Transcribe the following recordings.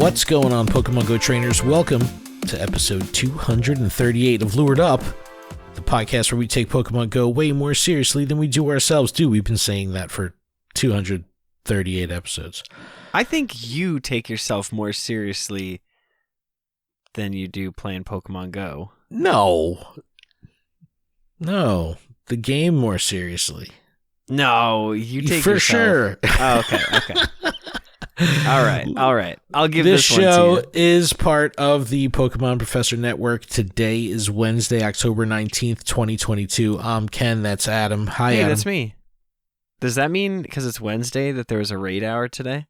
What's going on, Pokemon Go trainers? Welcome to episode 238 of Lured Up, the podcast where we take Pokemon Go way more seriously than we do ourselves. We've been saying that for 238 episodes. I think you take yourself more seriously than you do playing Pokemon Go. No, the game more seriously. No, you take for yourself. Sure. Oh, okay. All right. I'll give this one to you. show is part of the Pokemon Professor Network. Today is Wednesday, October 19th, 2022. I'm Ken. That's Adam. Hi, Hey, Adam. that's me. Does that mean because it's Wednesday that there was a raid hour today?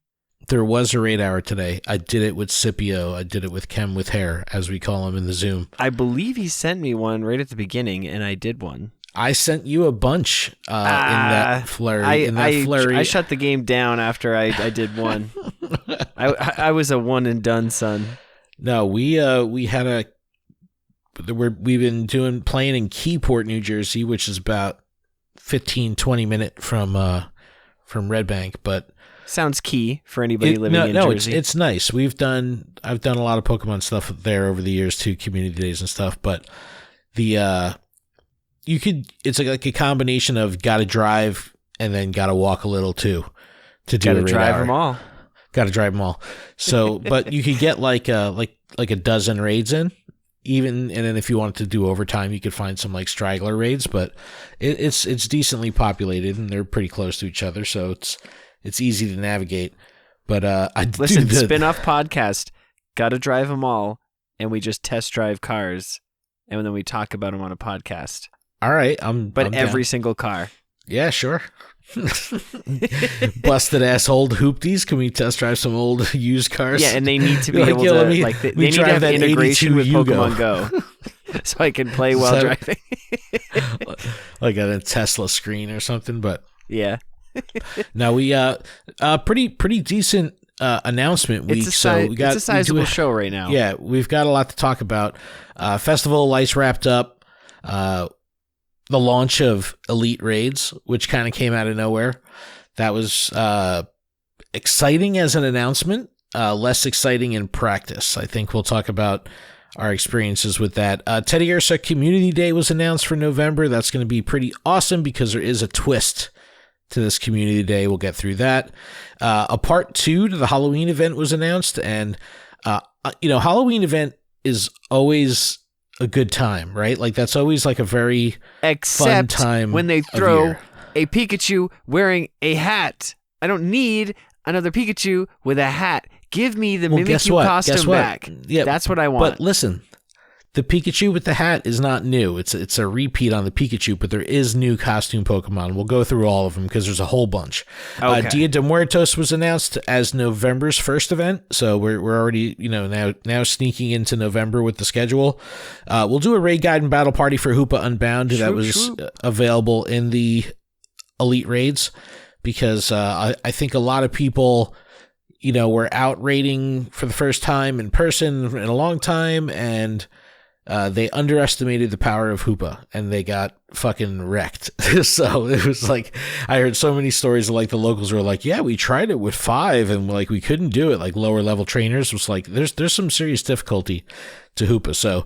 There was a raid hour today. I did it with Scipio. I did it with Chem with Hair, as we call him in the Zoom. I believe he sent me one right at the beginning, and I did one. I sent you a bunch in that flurry. I shut the game down after I did one. I was a one and done son. No, we've been playing in Keyport, New Jersey, which is about 15-20 minute from Red Bank, but sounds key for anybody living in Jersey. It's nice. I've done a lot of Pokemon stuff there over the years too, community days and stuff, but it's like a combination of gotta drive and then gotta walk a little too to do a raid drive hour. them all. Gotta drive them all. So, but you could get like a dozen raids in, even, and then if you wanted to do overtime, you could find some like straggler raids. But it's decently populated and they're pretty close to each other, so it's easy to navigate. But spin-off podcast. Gotta drive them all, and we just test drive cars, and then we talk about them on a podcast. All right, But every single car. Yeah, sure. Busted ass old hoopties. Can we test drive some old used cars? Yeah, and they need to be able to they need to have integration with Pokemon Go, so I can play while driving, like a Tesla screen or something. But yeah, now we pretty decent announcement week. It's a sizable show right now. Yeah, we've got a lot to talk about. Festival of Lights wrapped up. The launch of Elite Raids, which kind of came out of nowhere. That was exciting as an announcement, less exciting in practice. I think we'll talk about our experiences with that. Teddy Ursa Community Day was announced for November. That's going to be pretty awesome because there is a twist to this Community Day. We'll get through that. A part 2 to the Halloween event was announced, and Halloween event is always a good time, right? Like that's always like a very fun time when they throw a Pikachu wearing a hat. I don't need another Pikachu with a hat. Give me the Mimikyu costume back. Yeah, that's what I want. But listen, the Pikachu with the hat is not new. It's a repeat on the Pikachu, but there is new costume Pokemon. We'll go through all of them because there's a whole bunch. Okay. Dia de Muertos was announced as November's first event, so we're already now sneaking into November with the schedule. We'll do a raid guide and battle party for Hoopa Unbound that was available in the Elite Raids because I think a lot of people were out raiding for the first time in person in a long time, and they underestimated the power of Hoopa, and they got fucking wrecked. So it was like, I heard so many stories of like the locals were like, yeah, we tried it with 5 and like we couldn't do it. Like lower level trainers was like, there's some serious difficulty to Hoopa. So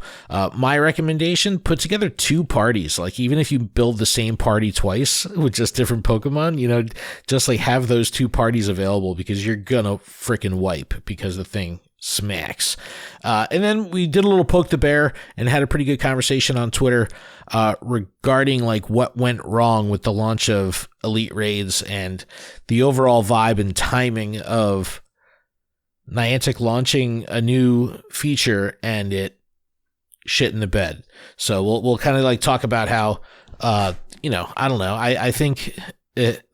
my recommendation, put together 2 parties. Like even if you build the same party twice with just different Pokemon, just like have those 2 parties available because you're gonna freaking wipe because the thing smacks. And then we did a little poke the bear and had a pretty good conversation on Twitter regarding like what went wrong with the launch of Elite Raids and the overall vibe and timing of Niantic launching a new feature and it shit in the bed. So we'll kind of like talk about how I don't know. I think it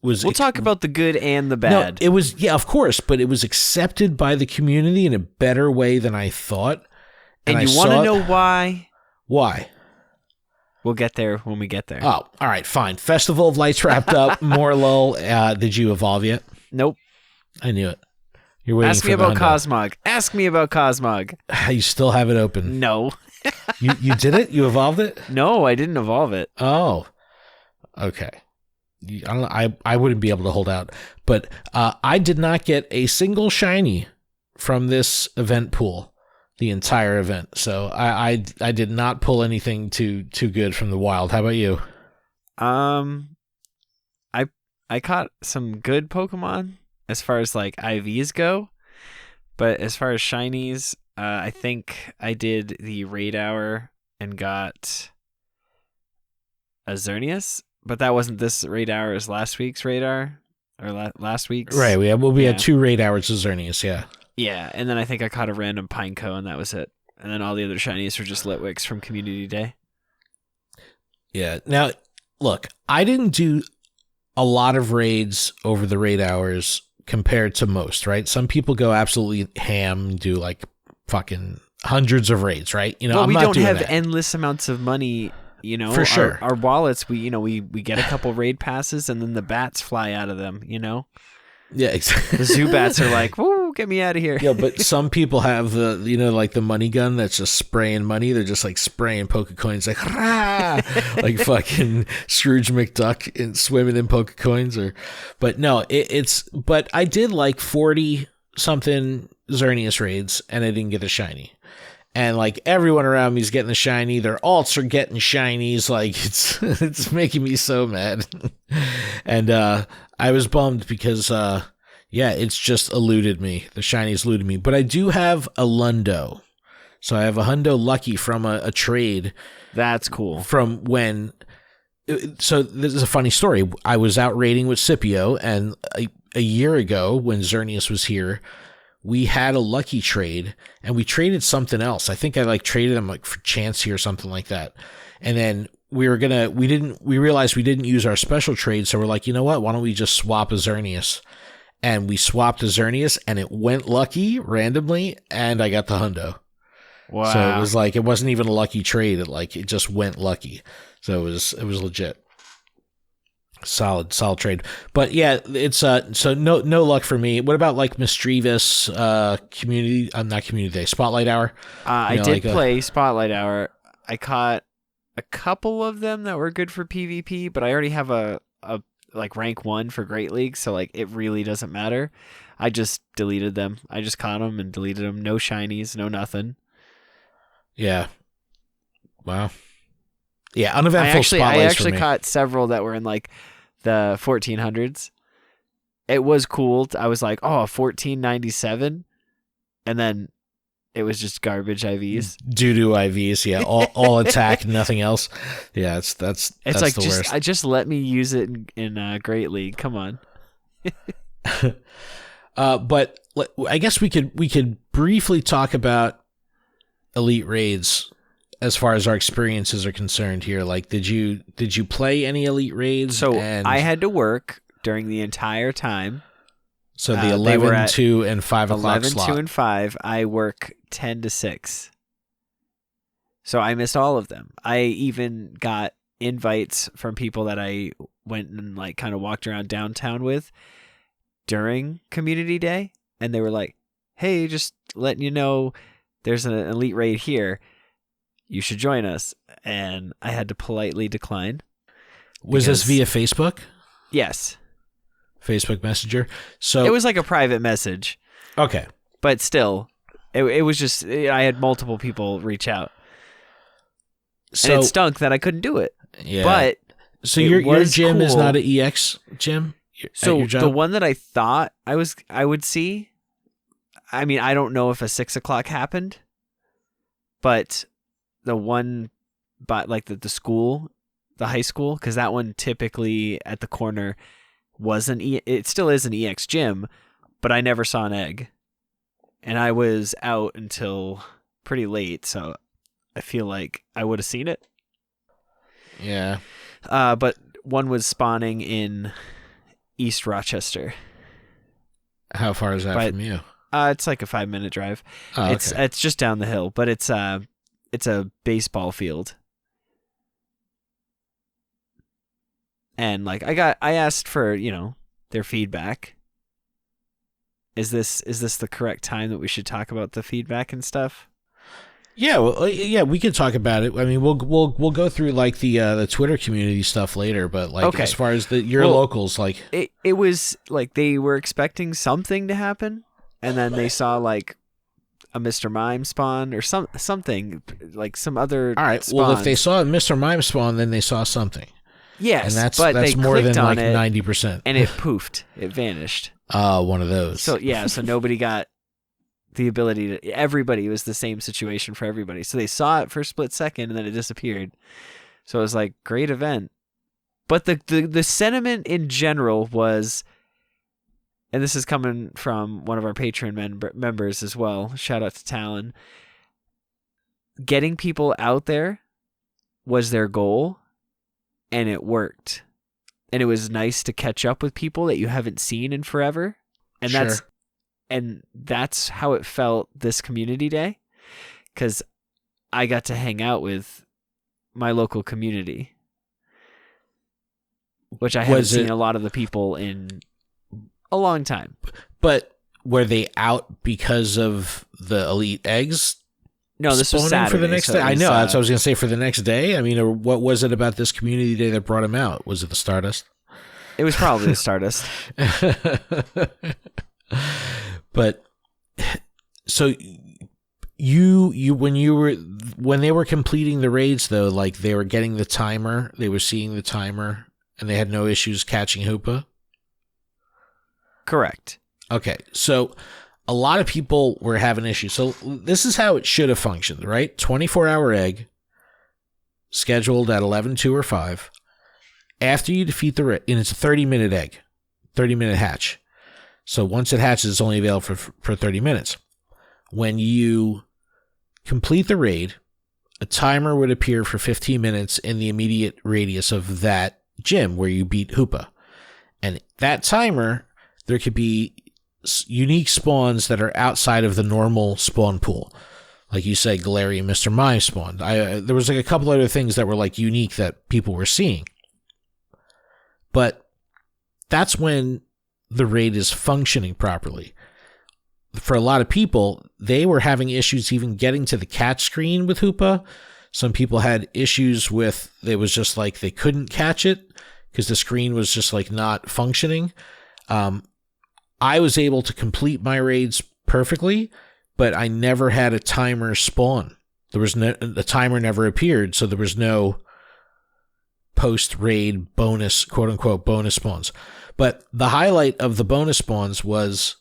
We'll talk about the good and the bad. No, it was, yeah, of course, but it was accepted by the community in a better way than I thought. And you want to know why? Why? We'll get there when we get there. Oh, all right, fine. Festival of Lights wrapped up. More lull. Did you evolve yet? Nope. I knew it. You're waiting Ask me about Cosmog. Ask me about Cosmog. You still have it open. No. You did it? You evolved it? No, I didn't evolve it. Oh. Okay. I don't know, I wouldn't be able to hold out, but I did not get a single shiny from this event pool the entire event. So I did not pull anything too good from the wild. How about you? I caught some good Pokemon as far as like IVs go, but as far as shinies, I think I did the raid hour and got a Xerneas, but that wasn't this raid hour. It was last week's raid hour or last week's. Right. We had 2 raid hours of Xerneas. Yeah. Yeah, and then I think I caught a random Pineco, and that was it. And then all the other shinies were just Litwicks from Community Day. Yeah. Now, look, I didn't do a lot of raids over the raid hours compared to most, right? Some people go absolutely ham, do like fucking hundreds of raids, right? You know, well, we don't have endless amounts of money. You know, for sure. Our wallets, we get a couple raid passes, and then the bats fly out of them. You know. Yeah, exactly. The Zubats are like, woo, get me out of here. Yeah, but some people have the, you know, like the money gun that's just spraying money. They're just like spraying Pokecoins, like, rah! Like fucking Scrooge McDuck and swimming in Pokecoins. But no, but I did like 40 something Xerneas raids, and I didn't get a shiny. And like everyone around me is getting the shiny. Their alts are getting shinies. Like it's making me so mad. And I was bummed because it's just eluded me. The shinies eluded me. But I do have a Lundo. So I have a Hundo Lucky from a trade. That's cool. From when. So this is a funny story. I was out raiding with Scipio, and a year ago when Xerneas was here, we had a lucky trade, and we traded something else. I think I like traded them like for Chansey or something like that. And then we realized we didn't use our special trade. So we're like, you know what? Why don't we just swap a Xerneas? And we swapped a Xerneas, and it went lucky randomly, and I got the Hundo. Wow. So it was like, it wasn't even a lucky trade. It just went lucky. So it was legit. Solid trade. But yeah, it's so no luck for me. What about like Mischievous not Community Day, Spotlight Hour? I did play Spotlight Hour. I caught a couple of them that were good for PvP, but I already have a like rank 1 for Great League, so like it really doesn't matter. I just deleted them. I just caught them and deleted them. No shinies, no nothing. Yeah. Wow. Yeah, uneventful spotlights for me. I actually caught several that were in like the 1400s. It was cool. I was like, 1497, and then it was just garbage IVs. Doo-doo IVs, yeah. All attack, nothing else. Yeah, that's like the worst. Just let me use it in Great League. Come on. But I guess we could briefly talk about Elite Raids as far as our experiences are concerned here. Like, did you play any Elite Raids? So I had to work during the entire time. So the 11, 2, and 5 o'clock 11, slot. 2, and 5, I work 10 to 6. So I missed all of them. I even got invites from people that I went and like kind of walked around downtown with during Community Day. And they were like, hey, just letting you know there's an Elite Raid here. You should join us. And I had to politely decline. Was this via Facebook? Yes. Facebook Messenger. So it was like a private message. Okay. But still, it was just, I had multiple people reach out. So, and it stunk that I couldn't do it. Yeah. But so your gym is not an EX gym? So the one that I thought I would see, I mean, I don't know if a 6 o'clock happened, but the one by like the school, the high school, because that one typically at the corner was it still is an EX gym, but I never saw an egg. And I was out until pretty late, so I feel like I would have seen it. Yeah. But one was spawning in East Rochester. How far is that from you? It's like a 5-minute drive. Oh, it's just down the hill, but it's a baseball field. And like I asked for, their feedback. Is this the correct time that we should talk about the feedback and stuff? Yeah, well, yeah, we could talk about it. I mean, we'll go through like the Twitter community stuff later, but like as far as your locals, like it was like they were expecting something to happen, and then they saw like a Mr. Mime spawn or something like some other. All right. spawns. Well, if they saw a Mr. Mime spawn, then they saw something. Yes, and that's but they more than clicked on like it, 90%. and it poofed. It vanished. One of those. So nobody got the ability to. Everybody, it was the same situation for everybody. So they saw it for a split second, and then it disappeared. So it was like great event, but the sentiment in general was, and this is coming from one of our Patreon members as well. Shout out to Talon. Getting people out there was their goal. And it worked. And it was nice to catch up with people that you haven't seen in forever. And that's how it felt this community day. Because I got to hang out with my local community. Which I haven't seen a lot of the people in a long time. But were they out because of the elite eggs? No, this was Saturday. For the next day. I know. That's what I was going to say for the next day. I mean, or what was it about this community day that brought him out? Was it the Stardust? It was probably the Stardust. But so when they were completing the raids though, like they were getting the timer, they were seeing the timer, and they had no issues catching Hoopa. Correct. Okay, so. A lot of people were having issues. So this is how it should have functioned, right? 24-hour egg scheduled at 11, 2, or 5. After you defeat the raid, and it's a 30-minute egg, 30-minute hatch. So once it hatches, it's only available for 30 minutes. When you complete the raid, a timer would appear for 15 minutes in the immediate radius of that gym where you beat Hoopa. And that timer, there could be unique spawns that are outside of the normal spawn pool. Like you say, Galarian Mr. Mime spawned. There was like a couple other things that were like unique that people were seeing. But that's when the raid is functioning properly. For a lot of people, they were having issues even getting to the catch screen with Hoopa. Some people had issues with, it was just like they couldn't catch it because the screen was just like not functioning. I was able to complete my raids perfectly, but I never had a timer spawn. The timer never appeared, so there was no post-raid bonus, quote-unquote, bonus spawns. But the highlight of the bonus spawns was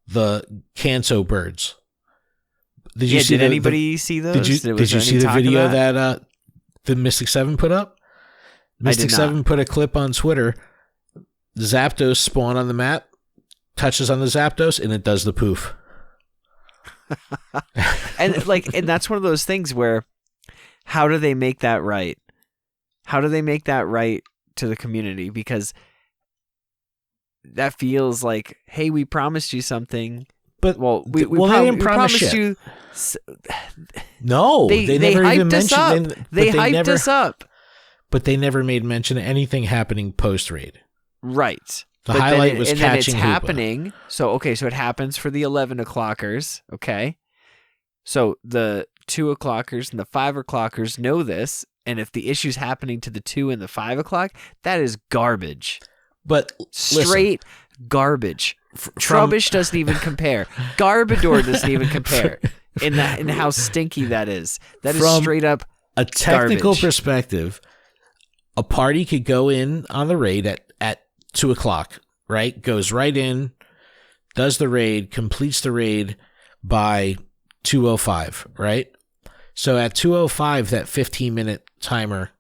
the Kanto birds. Did anybody see those? Did you see the video that the Mystic 7 put up? Mystic 7 put a clip on Twitter. Zapdos spawn on the map, touches on the Zapdos, and it does the poof. and that's one of those things where, how do they make that right? How do they make that right to the community? Because that feels like, hey, we promised you something. But they didn't promise shit. You. No, they never even mentioned. They hyped us up, but they never made mention of anything happening post raid. Right. The highlight was catching Hoopa. It's happening. So it happens for the 11 o'clockers. Okay. So the 2 o'clockers and the 5 o'clockers know this, and if the issue's happening to the 2 and the 5 o'clock, that is garbage. But straight garbage. Trubbish doesn't even compare. Garbodor doesn't even compare in how stinky that is. That is straight up a technical garbage. Perspective. A party could go in on the raid at 2 o'clock, right? Goes right in, does the raid, completes the raid by 2:05, right? So at 2:05, that 15-minute timer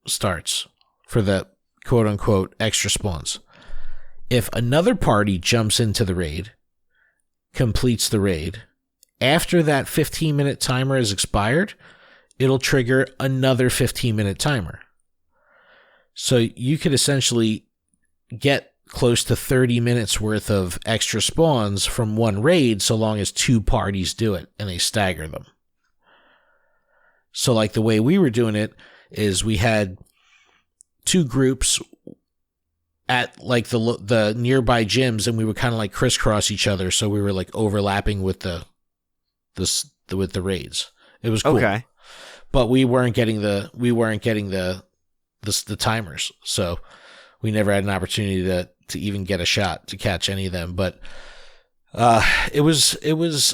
starts for the quote-unquote extra spawns. If another party jumps into the raid, completes the raid, after that 15-minute timer is expired, it'll trigger another 15-minute timer. So you could essentially get close to 30 minutes worth of extra spawns from one raid so long as 2 parties do it and they stagger them. So like the way we were doing it is we had 2 groups at like the nearby gyms, and we would kind of like crisscross each other, so we were like overlapping with the raids. It was cool. Okay. But we weren't getting the timers, so we never had an opportunity to even get a shot to catch any of them. But It was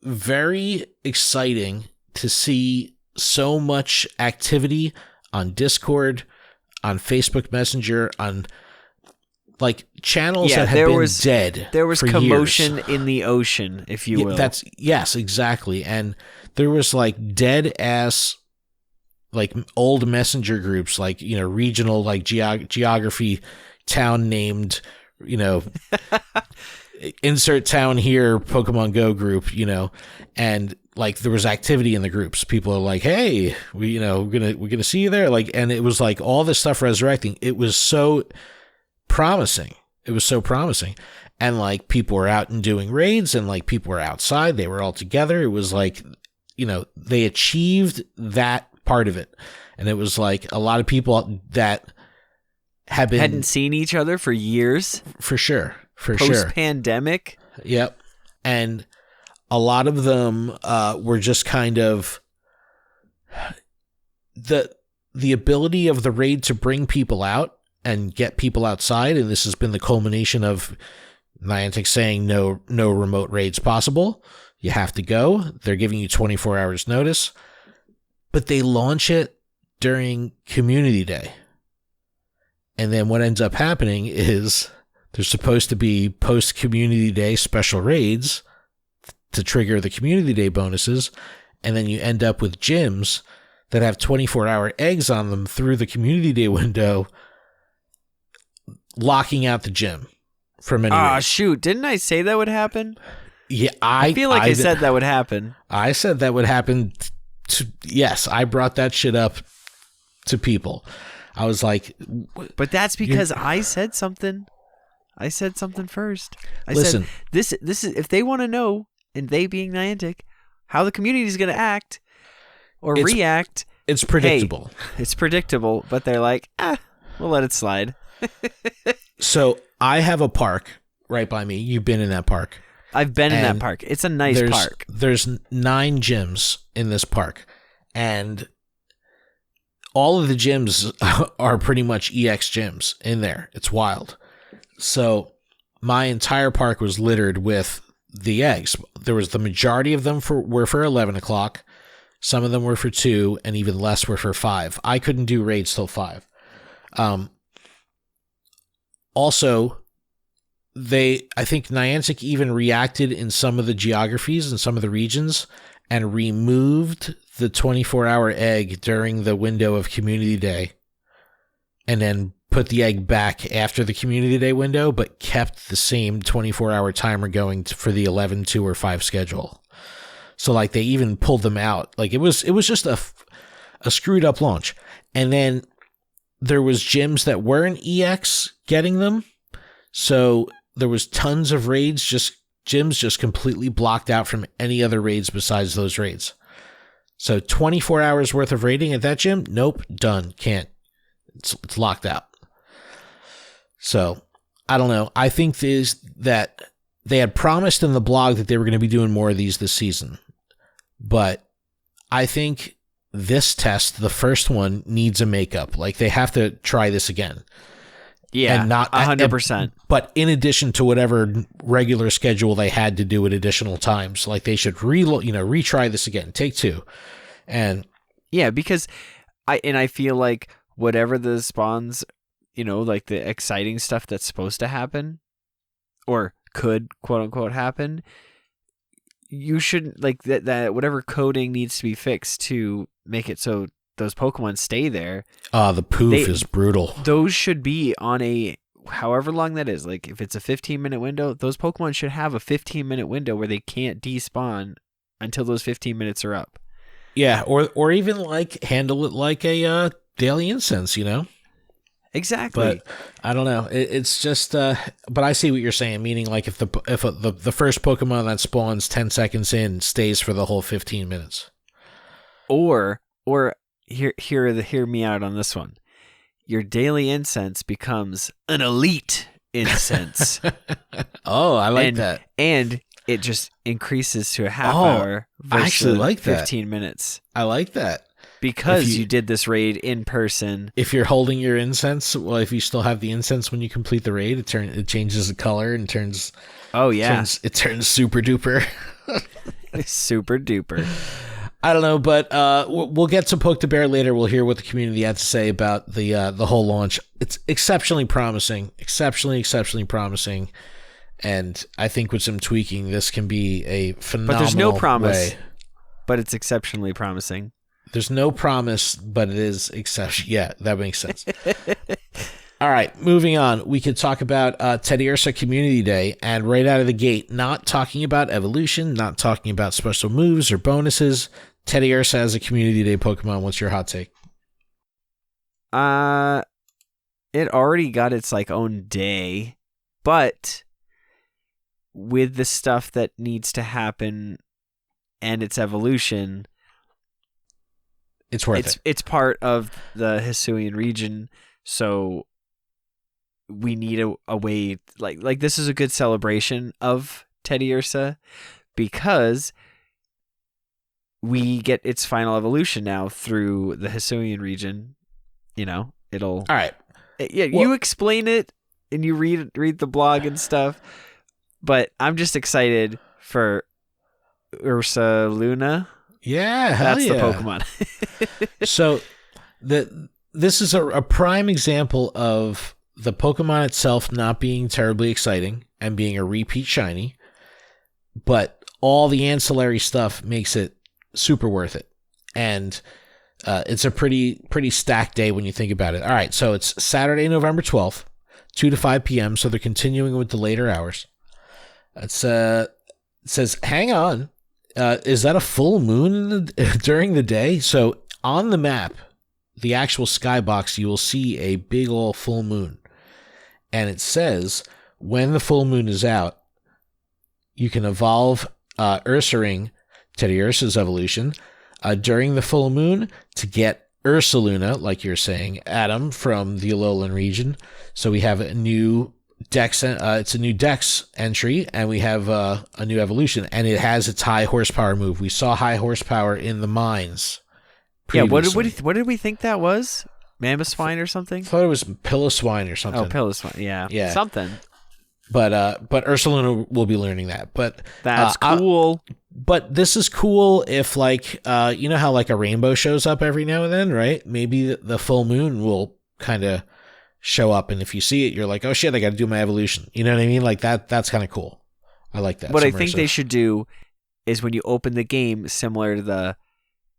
very exciting to see so much activity on Discord, on Facebook Messenger, on like channels that have been dead. There was for commotion years. in the ocean, if you will. Yes, exactly. And there was like dead ass, like old messenger groups, like, you know, regional, like geography, town named, you know, insert town here, Pokemon Go group, you know, and like there was activity in the groups. People are like, hey, we're gonna see you there. Like, and it was like all this stuff resurrecting. It was so promising. It was so promising. And like people were out and doing raids, and like people were outside. They were all together. It was like, you know, they achieved that part of it. And it was like a lot of people that hadn't seen each other for years. For sure. Post-pandemic. Yep. And a lot of them were just kind of the ability of the raid to bring people out and get people outside. And this has been the culmination of Niantic saying no remote raids possible. You have to go. They're giving you 24 hours notice, but they launch it during Community Day. And then what ends up happening is there's supposed to be post-Community Day special raids to trigger the Community Day bonuses, and then you end up with gyms that have 24-hour eggs on them through the Community Day window, locking out the gym from any raid. Shoot. Didn't I say that would happen? Yeah, I feel like I said that would happen. I said that would happen. Yes, I brought that shit up to people. I was like... But that's because I said something. I said something first. Listen, said, this is, if they want to know, and they being Niantic, how the community is going to act or react. It's predictable. Hey, it's predictable, but they're like, we'll let it slide. So I have a park right by me. You've been in that park. I've been in that park. It's a nice park. There's 9 gyms in this park, and all of the gyms are pretty much EX gyms in there. It's wild. So my entire park was littered with the eggs. There was the majority of them were for 11 o'clock. Some of them were for 2, and even less were for 5. I couldn't do raids till 5. Also, I think Niantic even reacted in some of the geographies and some of the regions and removed the 24-hour egg during the window of Community Day, and then put the egg back after the Community Day window, but kept the same 24-hour timer going for the 11, 2, or 5 schedule. So like they even pulled them out. Like it was just a screwed up launch. And then there was gyms that weren't EX getting them. So there was tons of raids, gyms just completely blocked out from any other raids besides those raids. So 24 hours worth of raiding at that gym? Nope, done. Can't. It's locked out. So I don't know. I think that they had promised in the blog that they were going to be doing more of these this season. But I think this test, the first one, needs a makeup. Like they have to try this again. Yeah, and not 100%. But in addition to whatever regular schedule they had to do at additional times, like they should retry this again, take 2, and yeah, because I feel like whatever the spawns, like the exciting stuff that's supposed to happen, or could quote unquote happen, you shouldn't like that. Whatever coding needs to be fixed to make it so those Pokemon stay there. The poof is brutal. Those should be on a however long that is. Like if it's a 15-minute window, those Pokemon should have a 15-minute window where they can't despawn until those 15 minutes are up. Yeah, or even like handle it like a daily incense, Exactly. But I don't know. It's just but I see what you're saying, meaning like if the first Pokemon that spawns 10 seconds in stays for the whole 15 minutes. Or hear me out on this one. Your daily incense becomes an elite incense. Oh, I like that. And it just increases to a half hour versus I actually like 15 minutes. I like that. Because you did this raid in person. If you're holding your incense, well, if you still have the incense when you complete the raid, it changes the color and turns. Oh yeah, it turns super duper. Super duper. I don't know, but we'll get to Poke the Bear later. We'll hear what the community had to say about the whole launch. It's exceptionally promising, exceptionally promising, and I think with some tweaking, this can be a phenomenal. But there's no promise. Way. But it's exceptionally promising. There's no promise, but it is exception. Yeah, that makes sense. All right, moving on. We could talk about Teddiursa Community Day, and right out of the gate, not talking about evolution, not talking about special moves or bonuses. Teddiursa as a Community Day Pokemon. What's your hot take? It already got its like own day, but with the stuff that needs to happen and its evolution, it's worth it. It's part of the Hisuian region, so we need a way like this is a good celebration of Teddiursa because we get its final evolution now through the Hisuian region. You know, it'll all right. Yeah, well, you explain it and you read the blog and stuff, but I'm just excited for Ursa Luna. Yeah, that's the Pokemon. So this is a prime example of the Pokemon itself not being terribly exciting and being a repeat shiny, but all the ancillary stuff makes it super worth it. And it's a pretty stacked day when you think about it. All right, so it's Saturday, November 12th, 2 to 5 p.m., so they're continuing with the later hours. It says, hang on, is that a full moon during the day? So on the map, the actual skybox, you will see a big old full moon. And it says, when the full moon is out, you can evolve Ursaring, Teddiursa's evolution, during the full moon to get Ursaluna, like you're saying, Adam, from the Alolan region. So we have a new Dex, it's a new Dex entry, and we have a new evolution, and it has its high horsepower move. We saw high horsepower in the mines previously. Yeah, what did we think that was? Mamoswine or something? I thought it was Piloswine or something. Oh, Piloswine, yeah. Something. But Ursaluna will be learning that. But that's cool. But this is cool if, like, you know how like a rainbow shows up every now and then, right? Maybe the full moon will kind of show up, and if you see it, you're like, oh shit, I got to do my evolution. You know what I mean? Like that's kind of cool. I like that. What I think they should do is when you open the game, similar to the,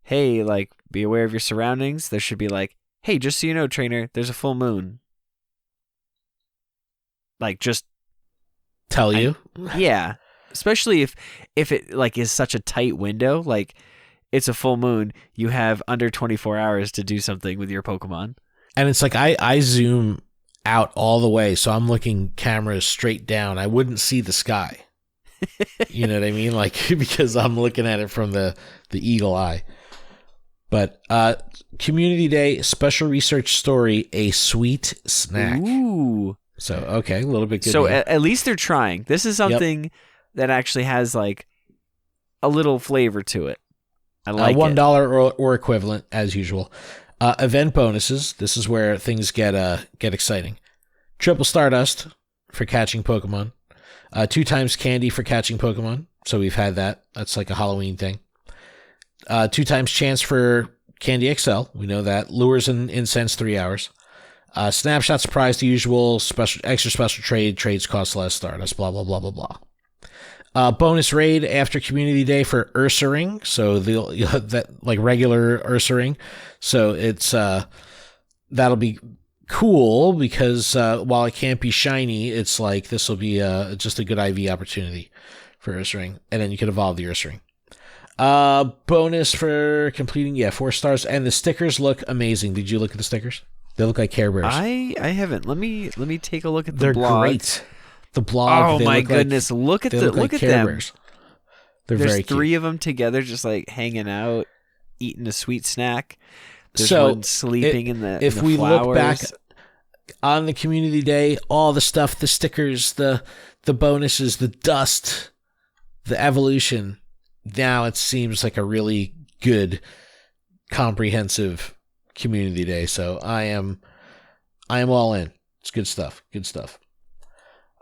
hey, like, be aware of your surroundings. There should be like, hey, just so you know, trainer, there's a full moon. Like, just tell you. Yeah. Especially if it like is such a tight window, like it's a full moon, you have under 24 hours to do something with your Pokemon. And it's like I zoom out all the way, so I'm looking cameras straight down. I wouldn't see the sky. You know what I mean? Like, because I'm looking at it from the eagle eye. But Community Day, special research story, a sweet snack. Ooh. So, okay, a little bit good. So at least they're trying. This is something that actually has like a little flavor to it. I like $1 or equivalent as usual. Event bonuses. This is where things get exciting. Triple Stardust for catching Pokemon. 2 times candy for catching Pokemon. So we've had that. That's like a Halloween thing. 2 times chance for Candy XL. We know that. Lures and incense 3 hours. Snapshot surprise, the usual extra special trades cost less. Stardust. Blah blah blah blah blah. Bonus raid after Community Day for Ursaring. So that like regular Ursaring. So it's that'll be cool because while it can't be shiny, it's like this will be just a good IV opportunity for Ursaring, and then you can evolve the Ursaring. Bonus for completing 4 stars, and the stickers look amazing. Did you look at the stickers? They look like Care Bears. I haven't. Let me take a look at the They're blog. Great. The blog. Oh my goodness! Look at them. They're There's very 3 cute. of them together, just like hanging out, eating a sweet snack. There's So, one sleeping in the. If in the we flowers. look back on the Community Day, all the stuff, the stickers, the bonuses, the dust, the evolution. Now it seems like a really good comprehensive community day. So I am all in. It's good stuff. Good stuff.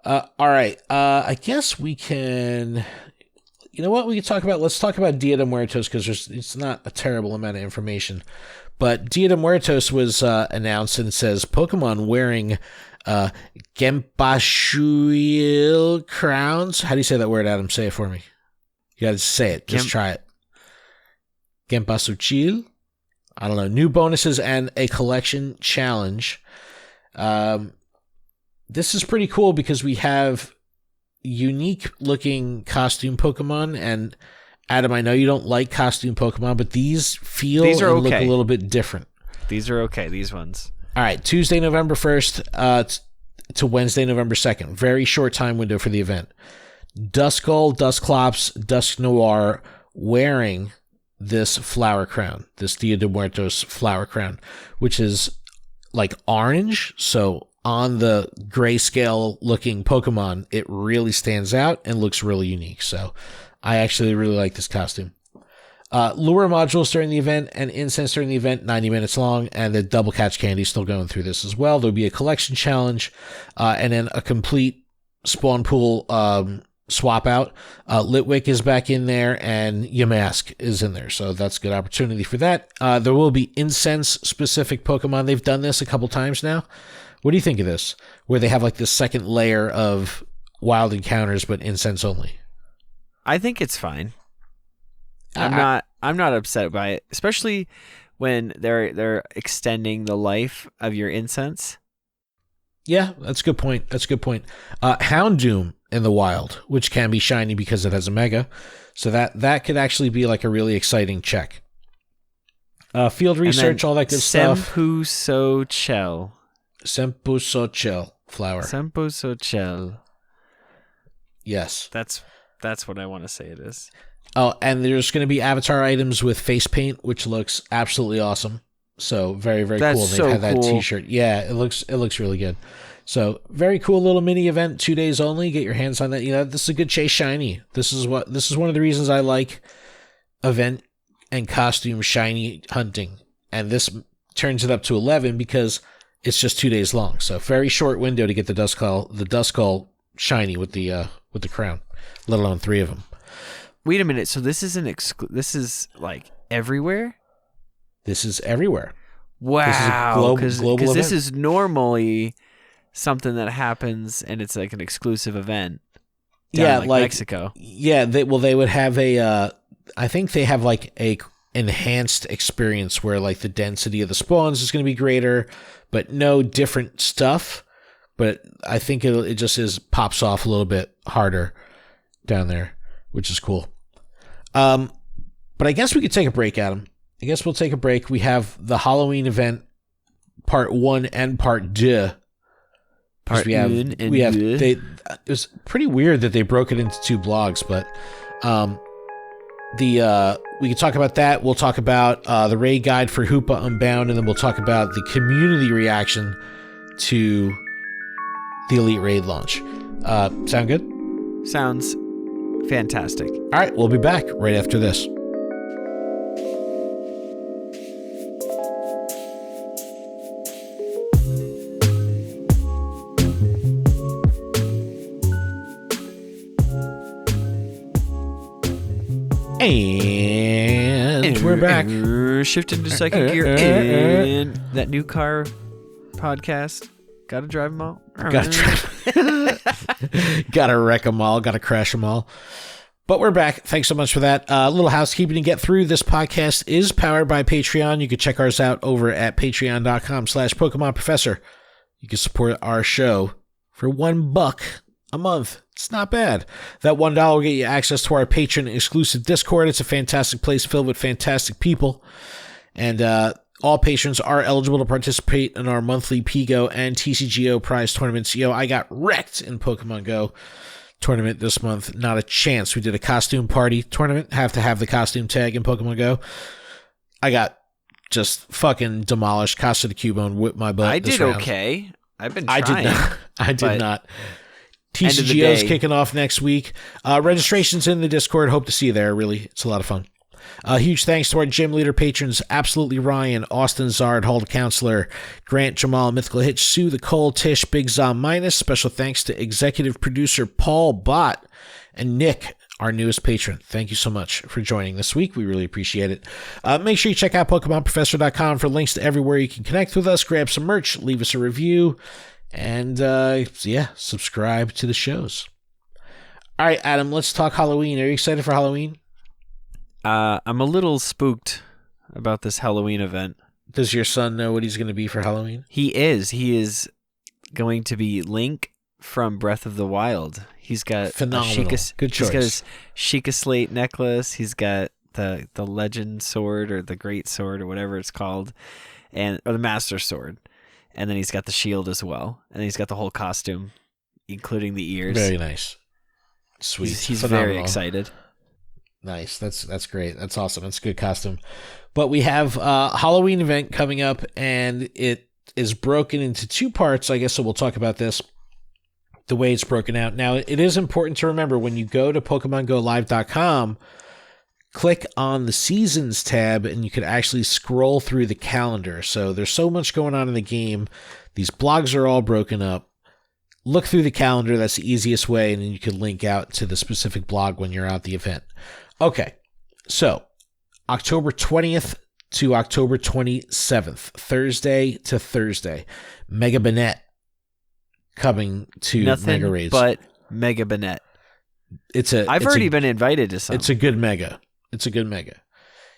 All right. I guess we can. You know what we can talk about? Let's talk about Dia de Muertos because it's not a terrible amount of information. But Dia de Muertos was announced and says Pokemon wearing Gempashuil crowns. How do you say that word, Adam? Say it for me. You got to say it. Just try it. Gempasuchil. I don't know. New bonuses and a collection challenge. This is pretty cool because we have unique looking costume Pokemon, and Adam, I know you don't like costume Pokemon, but these feel and look a little bit different. These are okay, these ones. All right, Tuesday, November 1st to Wednesday, November 2nd. Very short time window for the event. Duskull, Dusclops, Dusknoir wearing this flower crown, this Dia de Muertos flower crown, which is like orange, so on the grayscale looking Pokemon, it really stands out and looks really unique. So I actually really like this costume. Lure modules during the event and incense during the event, 90 minutes long, and the double catch candy still going through this as well. There'll be a collection challenge and then a complete spawn pool swap out. Litwick is back in there and Yamask is in there. So that's a good opportunity for that. There will be incense specific Pokemon. They've done this a couple times now. What do you think of this? Where they have like this second layer of wild encounters, but incense only. I think it's fine. I'm not upset by it, especially when they're extending the life of your incense. Yeah, that's a good point. Houndoom in the wild, which can be shiny because it has a mega. So that could actually be like a really exciting check. Field research, all that good stuff. Sempusochel flower. Sempusochel. Yes. That's what I want to say it is. Oh, and there's going to be avatar items with face paint, which looks absolutely awesome. So very, very cool. They've had that t-shirt. Yeah, it looks really good. So very cool little mini event, 2 days only. Get your hands on that. You know, this is a good chase shiny. This is one of the reasons I like event and costume shiny hunting. And this turns it up to 11 because it's just 2 days long. So very short window to get the Duskull shiny with the crown, let alone 3 of them. Wait a minute. So this is this is like everywhere? This is everywhere. Wow. Because this is normally something that happens and it's like an exclusive event. Down like Mexico. Yeah. They would have I think they have like a enhanced experience where like the density of the spawns is going to be greater, but no different stuff. But I think it just pops off a little bit harder down there, which is cool. But I guess we could take a break, Adam. I guess we'll take a break. We have the Halloween event, part 1 and part 2. It was pretty weird that they broke it into 2 blogs, but we can talk about that. We'll talk about the raid guide for Hoopa Unbound, and then we'll talk about the community reaction to the Elite Raid launch. Sound good? Sounds fantastic. All right, we'll be back right after this. And we're back. Shifting to second gear in that new car podcast. Gotta drive them all. Gotta wreck them all. Gotta crash them all. But we're back. Thanks so much for that. A little housekeeping to get through. This podcast is powered by Patreon. You can check ours out over at patreon.com/Pokemon Professor. You can support our show for $1 a month. It's not bad. That $1 will get you access to our patron exclusive Discord. It's a fantastic place filled with fantastic people. And all patrons are eligible to participate in our monthly Pigo and TCGO prize tournaments. I got wrecked in Pokemon Go tournament this month. Not a chance. We did a costume party tournament. Have to have the costume tag in Pokemon Go. I got just fucking demolished. Casa de Cubone whipped my butt. I did round. Okay. I've been trying. I did not. TCGO is kicking off next week. Registration's in the Discord. Hope to see you there. Really, it's a lot of fun. Huge thanks to our gym leader patrons, Absolutely Ryan, Austin Zard, Hold Counselor, Grant, Jamal, Mythical Hitch, Sue, the Cole, Tish, Big Zom Minus. Special thanks to executive producer Paul Bott and Nick, our newest patron. Thank you so much for joining this week. We really appreciate it. Make sure you check out PokemonProfessor.com for links to everywhere you can connect with us, grab some merch, leave us a review, and subscribe to the shows. All right, Adam, let's talk Halloween. Are you excited for Halloween? I'm a little spooked about this Halloween event. Does your son know what he's going to be for Halloween? He is. He is going to be Link from Breath of the Wild. He's got phenomenal. Good choice. He's got his Sheikah Slate necklace. He's got the Legend Sword or the Great Sword or whatever it's called, or the Master Sword, and then he's got the shield as well, and he's got the whole costume, including the ears. Very nice. Sweet. He's very excited. Nice. That's great. That's awesome. That's a good costume. But we have a Halloween event coming up, and it is broken into two parts, I guess, so we'll talk about this, the way it's broken out. Now, it is important to remember when you go to PokemonGoLive.com, click on the Seasons tab, and you can actually scroll through the calendar. So there's so much going on in the game. These blogs are all broken up. Look through the calendar. That's the easiest way, and then you can link out to the specific blog when you're at the event. Okay, so October 20th to October 27th, Thursday to Thursday, Mega Banette coming to Mega Raids. But Mega Banette. I've already been invited to some. It's a good Mega.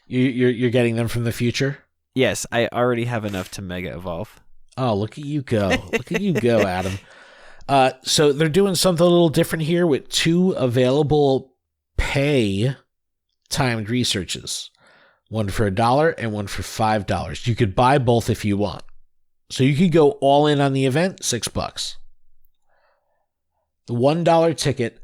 You're getting them from the future? Yes, I already have enough to Mega Evolve. Oh, look at you go. Look at you go, Adam. So they're doing something a little different here with two available pay timed researches. One for $1 and one for $5. You could buy both if you want. So you could go all in on the event, $6. The $1 ticket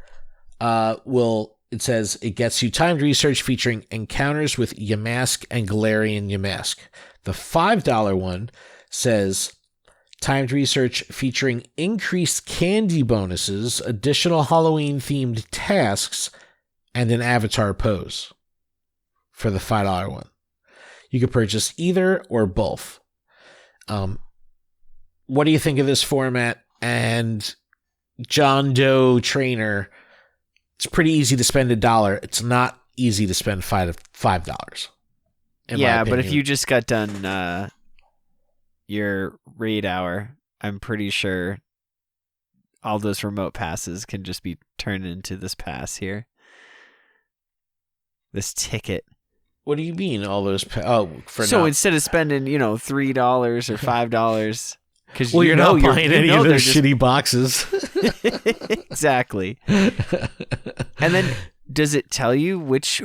it says it gets you timed research featuring encounters with Yamask and Galarian Yamask. The $5 one says timed research featuring increased candy bonuses, additional Halloween-themed tasks, and an avatar pose for the $5 one. You could purchase either or both. What do you think of this format? And John Doe Trainer, it's pretty easy to spend $1. It's not easy to spend $5. Yeah, but if you just got done your raid hour, I'm pretty sure all those remote passes can just be turned into this pass here. This ticket. What do you mean all those instead of spending, $3 or $5, because you're not buying any of those shitty boxes. Exactly. And then does it tell you which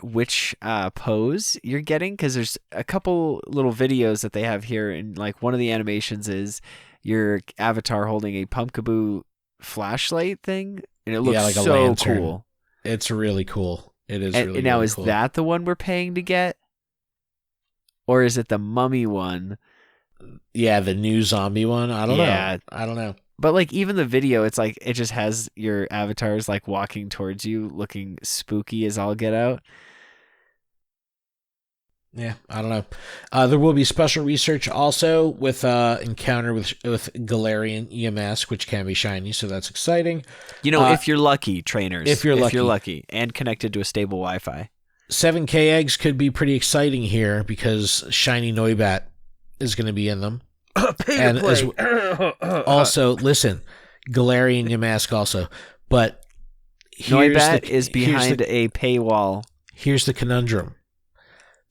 pose you're getting? Because there's a couple little videos that they have here, and like one of the animations is your avatar holding a Pumpkaboo flashlight thing, and it looks like so cool. It's really cool. It is really, now, really is cool. that the one we're paying to get? Or is it the mummy one? Yeah, the new zombie one. I don't know. But like even the video, it's like it just has your avatars like walking towards you, looking spooky as all get out. Yeah, I don't know. There will be special research also with encounter with Galarian Yamask, which can be shiny, so that's exciting. If you're lucky, trainers. If you're lucky, and connected to a stable Wi-Fi. 7K eggs could be pretty exciting here because Shiny Noibat is going to be in them. And also, listen, Galarian Yamask also. But Noibat is behind a paywall. Here's the conundrum.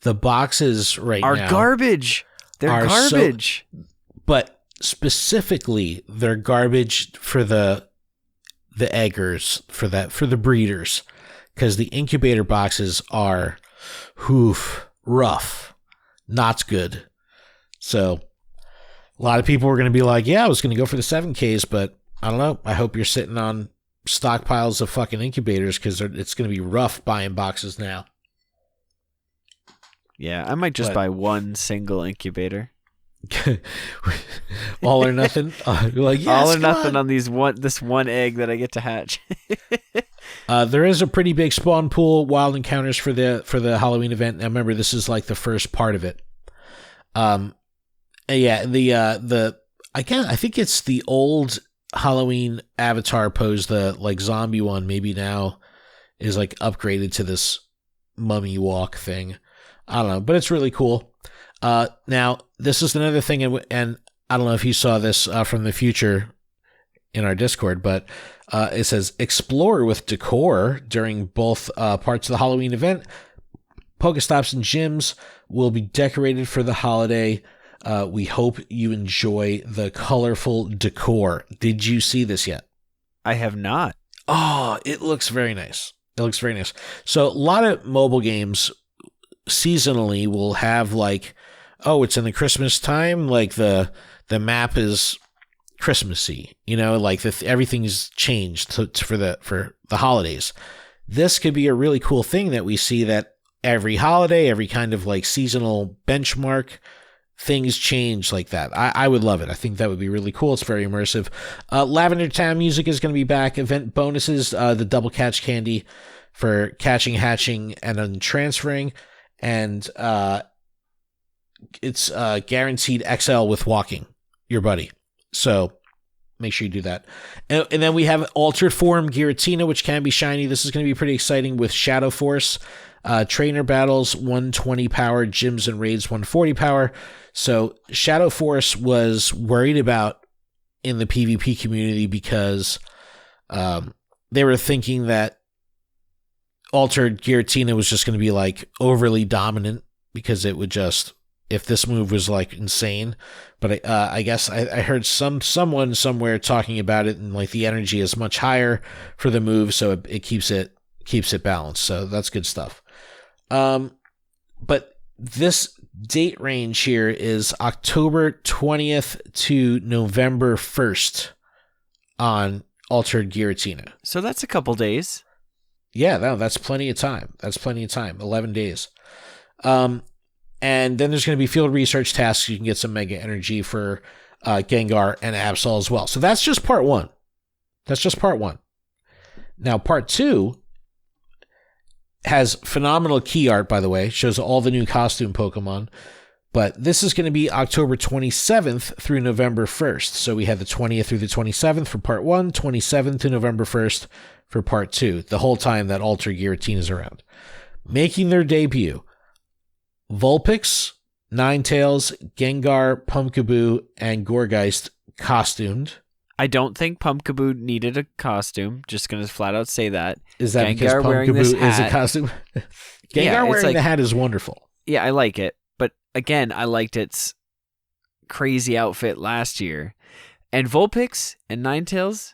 The boxes now are garbage. They're garbage. But specifically, they're garbage for the eggers, for the breeders, because the incubator boxes are rough, not good. So a lot of people were going to be like, yeah, I was going to go for the 7Ks, but I don't know. I hope you're sitting on stockpiles of fucking incubators because it's going to be rough buying boxes now. Yeah, I might just buy one single incubator. All or nothing. You're like, yes, all or nothing on this one egg that I get to hatch. There is a pretty big spawn pool, wild encounters for the Halloween event. Now remember, this is like the first part of it. Yeah, I think it's the old Halloween avatar pose, the like zombie one, maybe now is like upgraded to this mummy walk thing. I don't know, but it's really cool. Now this is another thing, and I don't know if you saw this from the future in our Discord, but it says explore with decor during both parts of the Halloween event. Pokestops and gyms will be decorated for the holiday. We hope you enjoy the colorful decor. Did you see this yet? I have not. Oh, it looks very nice. It looks very nice. So a lot of mobile games seasonally will have like, oh, it's in the Christmas time. Like the map is Christmassy, like everything's changed for the holidays. This could be a really cool thing that we see, that every holiday, every kind of like seasonal benchmark, things change like that. I would love it. I think that would be really cool. It's very immersive. Lavender Town music is going to be back. Event bonuses, the double catch candy for catching, hatching, and then transferring. And it's guaranteed XL with walking your buddy. So make sure you do that. And then we have Altered Form Giratina, which can be shiny. This is going to be pretty exciting with Shadow Force. Trainer battles 120 power, gyms and raids 140 power. So Shadow Force was worried about in the PvP community because they were thinking that Altered Giratina was just going to be like overly dominant because it would just, if this move was like insane. But I guess I heard someone somewhere talking about it, and like the energy is much higher for the move, so it keeps it balanced. So that's good stuff. But this date range here is October 20th to November 1st on Altered Giratina. So that's a couple days. Yeah, no, that's plenty of time. 11 days. And then there's going to be field research tasks. You can get some mega energy for Gengar and Absol as well. So that's just part one. Now, part two has phenomenal key art, by the way. Shows all the new costume Pokemon. But this is going to be October 27th through November 1st. So we have the 20th through the 27th for part one, 27th to November 1st for part two, the whole time that Altered Giratina is around. Making their debut, Vulpix, Ninetales, Gengar, Pumpkaboo, and Gourgeist costumed. I don't think Pumpkaboo needed a costume. Just going to flat out say that. Is that Gengar because Pumpkaboo is a costume? Gengar wearing the hat is wonderful. Yeah, I like it. But again, I liked its crazy outfit last year. And Vulpix and Ninetales,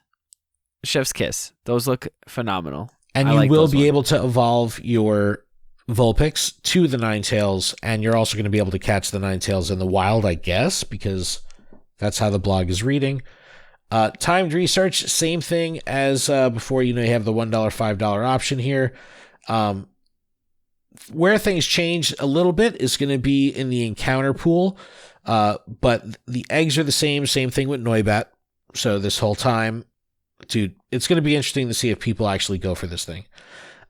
chef's kiss. Those look phenomenal. And you will be able to evolve your Vulpix to the Ninetales, and you're also going to be able to catch the Ninetales in the wild, I guess, because that's how the blog is reading. Timed research, same thing as before. You have the $1, $5 option here. Where things change a little bit is going to be in the encounter pool, but the eggs are the same thing with Noibat. So this whole time, dude, it's going to be interesting to see if people actually go for this thing.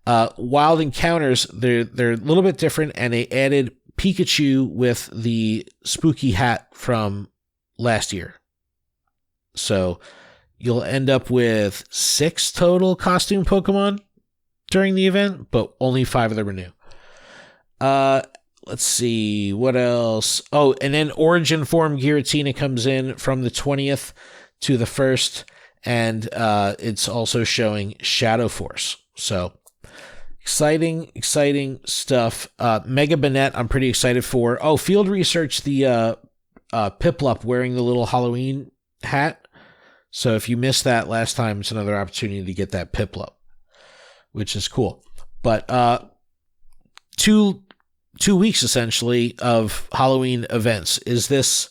Wild encounters, they're a little bit different, and they added Pikachu with the spooky hat from last year. So you'll end up with 6 total costume Pokemon during the event, but only 5 of them are new. Let's see, what else? Oh, and then Origin Form Giratina comes in from the 20th to the 1st, and it's also showing Shadow Force. So exciting stuff. Mega Banette, I'm pretty excited for. Oh, field research, the Piplup wearing the little Halloween hat. So if you missed that last time, it's another opportunity to get that Piplup, which is cool. But 2 weeks essentially of Halloween events. Is this,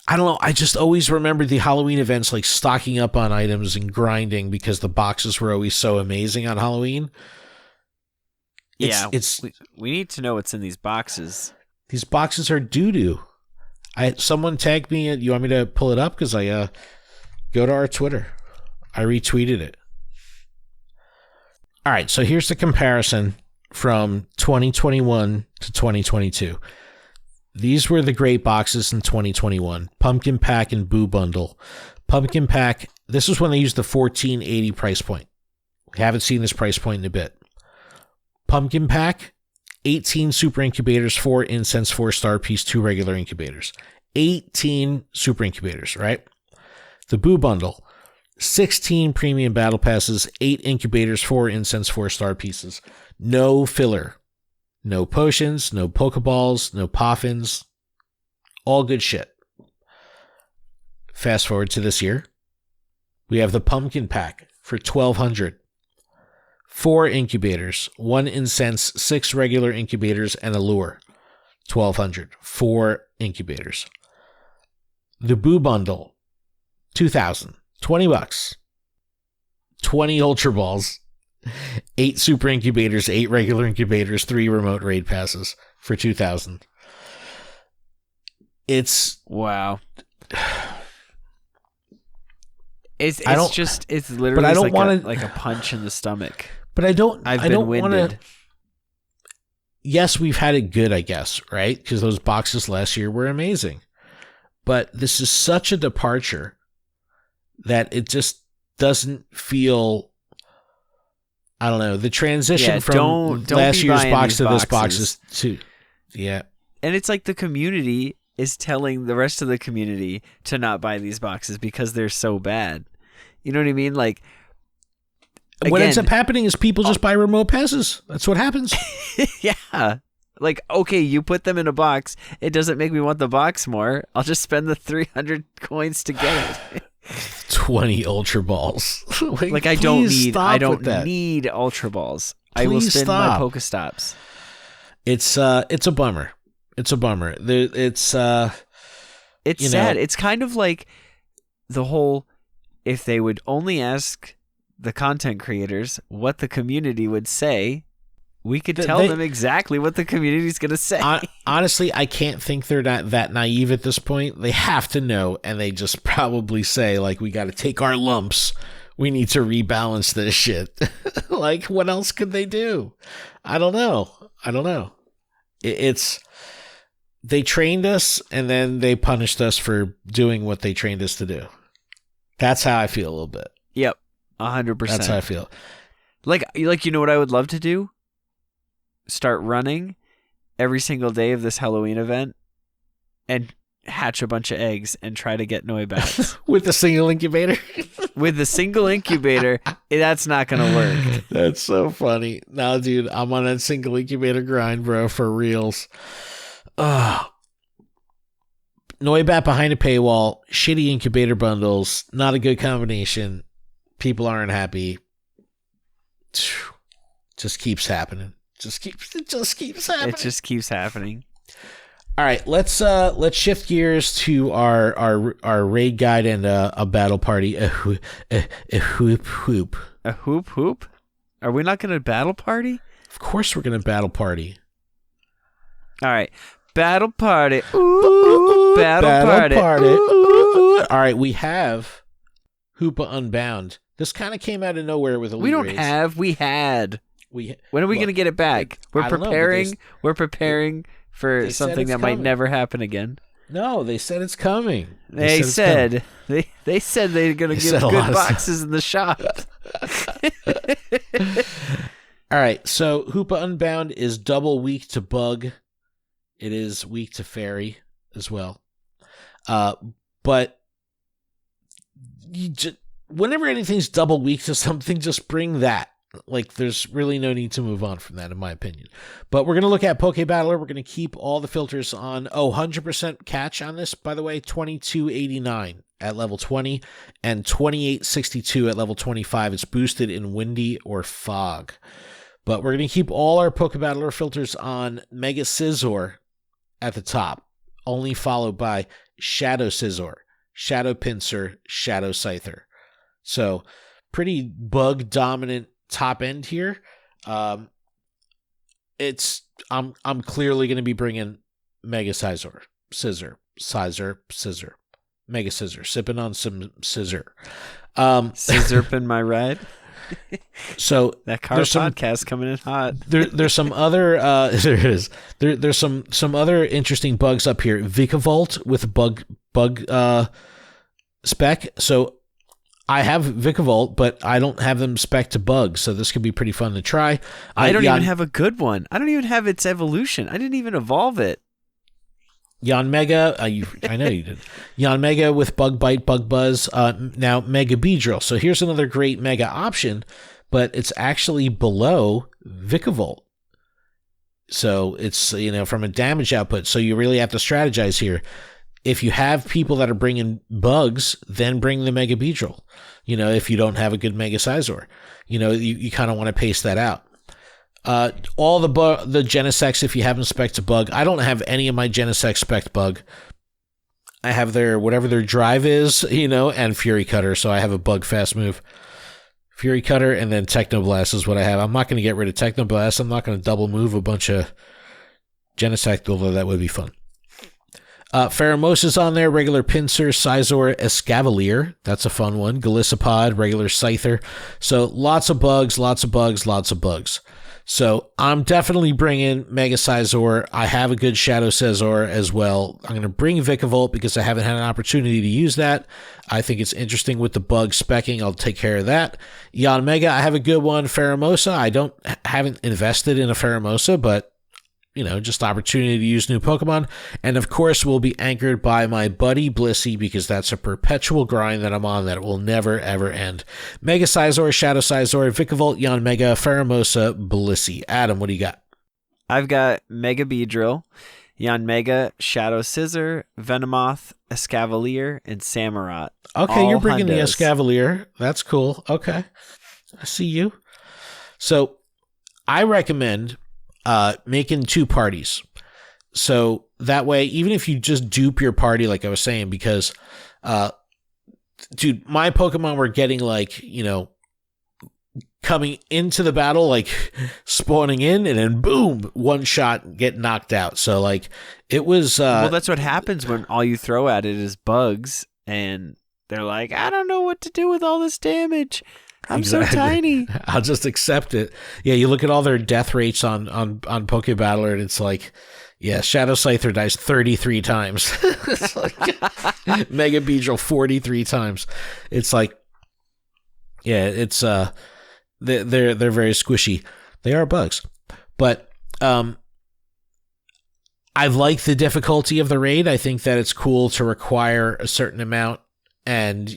I don't know, I just always remembered the Halloween events like stocking up on items and grinding because the boxes were always so amazing on Halloween. We need to know what's in these boxes. These boxes are doo-doo. Someone tagged me. You want me to pull it up? Because I go to our Twitter. I retweeted it. All right, so here's the comparison from 2021 to 2022. These were the great boxes in 2021. Pumpkin Pack and Boo Bundle. Pumpkin Pack, this is when they used the $14.80 price point. We haven't seen this price point in a bit. Pumpkin Pack, 18 super incubators, 4 incense, 4 star piece, 2 regular incubators. 18 super incubators, right? The Boo Bundle, 16 premium battle passes, 8 incubators, 4 incense, 4 star pieces. No filler. No potions, no Pokeballs, no Poffins. All good shit. Fast forward to this year. We have the Pumpkin Pack for $1,200. 4 incubators, 1 incense, 6 regular incubators, and a lure. $1,200. 4 incubators. The Boo Bundle, $2,000. $20. 20 Ultra Balls. 8 super incubators, 8 regular incubators, 3 remote raid passes for $2,000. It's wow. It's literally but I don't want like a punch in the stomach. But I don't want to. Yes, we've had it good, I guess, right? Because those boxes last year were amazing. But this is such a departure that it just doesn't feel. I don't know. The transition from last year's box to this box is too. Yeah. And it's like the community is telling the rest of the community to not buy these boxes because they're so bad. You know what I mean? Like, what ends up happening is people just buy remote passes. That's what happens. Yeah. Like, okay, you put them in a box. It doesn't make me want the box more. I'll just spend the 300 coins to get it. 20 Ultra Balls. Like I don't need Ultra Balls. I will spend my Pokestops. It's a bummer. It's a bummer. It's sad. It's kind of like the whole, if they would only ask the content creators what the community would say, we could tell them exactly what the community's going to say. Honestly, I can't think they're not that naive at this point. They have to know, and they just probably say, like, we got to take our lumps. We need to rebalance this shit. Like, what else could they do? I don't know. They trained us, and then they punished us for doing what they trained us to do. That's how I feel a little bit. Yep, 100%. That's how I feel. Like you know what I would love to do? Start running every single day of this Halloween event and hatch a bunch of eggs and try to get Noibats. With a single incubator? With a single incubator, that's not going to work. That's so funny. No, dude, I'm on that single incubator grind, bro, for reals. Noibat behind a paywall, shitty incubator bundles, not a good combination. People aren't happy. Just keeps happening. It just keeps happening. It just keeps happening. All right, let's shift gears to our raid guide and a battle party. A hoop hoop. A hoop hoop? Are we not going to battle party? Of course we're going to battle party. All right. Battle party. Ooh, battle party. Ooh. All right, we have Hoopa Unbound. This kind of came out of nowhere with Elite We don't raids. have. We had. When are we going to get it back? We're preparing for something that might never happen again. No, they said it's coming. They said they're going to get good boxes in the shop. All right, so Hoopa Unbound is double weak to bug. It is weak to fairy as well. But whenever anything's double weak to something, just bring that. Like, there's really no need to move on from that, in my opinion. But we're going to look at Pokebattler. We're going to keep all the filters on. 100% catch on this, by the way, 2289 at level 20 and 2862 at level 25. It's boosted in Windy or Fog. But we're going to keep all our Pokebattler filters on. Mega Scizor at the top, only followed by Shadow Scizor, Shadow Pinsir, Shadow Scyther. So, pretty bug-dominant top end here. I'm clearly going to be bringing Mega Scizor, Mega Scissor, sipping on some scissor. Scissor in my ride. So that car podcast coming in hot. There's some other there's some other interesting bugs up here. Vikavolt with bug spec. So I have Vikavolt, but I don't have them spec to bugs, so this could be pretty fun to try. I don't even have a good one. I don't even have its evolution. I didn't even evolve it. Yanmega, I know you did. Yanmega with Bug Bite, Bug Buzz, now Mega Beedrill. So here's another great Mega option, but it's actually below Vikavolt. So it's, from a damage output. So you really have to strategize here. If you have people that are bringing bugs, then bring the Mega Beedrill. If you don't have a good Mega Scizor, you kind of want to pace that out. All the Genesects, if you have them spec to bug, I don't have any of my Genesect spec bug. I have whatever their drive is, and Fury Cutter. So I have a bug fast move. Fury Cutter and then Technoblast is what I have. I'm not going to get rid of Technoblast. I'm not going to double move a bunch of Genesect, although that would be fun. Pheromosa's on there, regular Pinsir, Scizor, Escavalier. That's a fun one. Golisopod, regular Scyther. So lots of bugs. So I'm definitely bringing Mega Scizor. I have a good Shadow Scizor as well. I'm going to bring Vikavolt because I haven't had an opportunity to use that. I think it's interesting with the bug specking. I'll take care of that. Yanmega, I have a good one. Pheromosa, I haven't invested in a Pheromosa, but just opportunity to use new Pokemon. And of course, we'll be anchored by my buddy Blissey because that's a perpetual grind that I'm on that will never, ever end. Mega Scizor, Shadow Scizor, Vikavolt, Yanmega, Pheromosa, Blissey. Adam, what do you got? I've got Mega Beedrill, Yanmega, Shadow Scizor, Venomoth, Escavalier, and Samurott. Okay, you're bringing the Escavalier. That's cool. Okay. I see you. So I recommend making 2 parties. So that way, even if you just dupe your party, like I was saying, because, dude, my Pokemon were getting coming into the battle, spawning in and then boom, one shot, get knocked out. So it was, well, that's what happens when all you throw at it is bugs and they're like, I don't know what to do with all this damage. I'm so tiny. I'll just accept it. Yeah, you look at all their death rates on Pokebattler, and it's like, yeah, Shadow Scyther dies 33 times. It's like Mega Beedrill 43 times. It's like, yeah, it's they're very squishy. They are bugs, but I like the difficulty of the raid. I think that it's cool to require a certain amount, and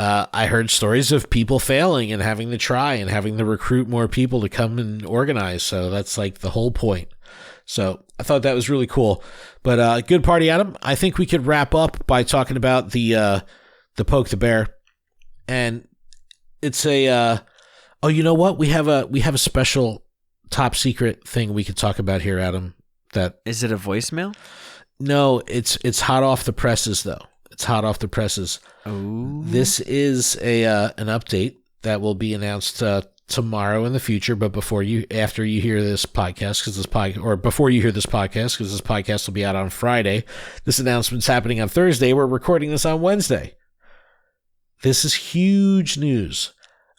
I heard stories of people failing and having to try and having to recruit more people to come and organize. So that's the whole point. So I thought that was really cool. But good party, Adam. I think we could wrap up by talking about the Poke the Bear. And it's a you know what? We have a special top secret thing we could talk about here, Adam. That is it a voicemail? No, it's hot off the presses though. It's hot off the presses. Oh. This is an update that will be announced tomorrow in the future, but after you hear this podcast, before you hear this podcast, because this podcast will be out on Friday. This announcement's happening on Thursday. We're recording this on Wednesday. This is huge news.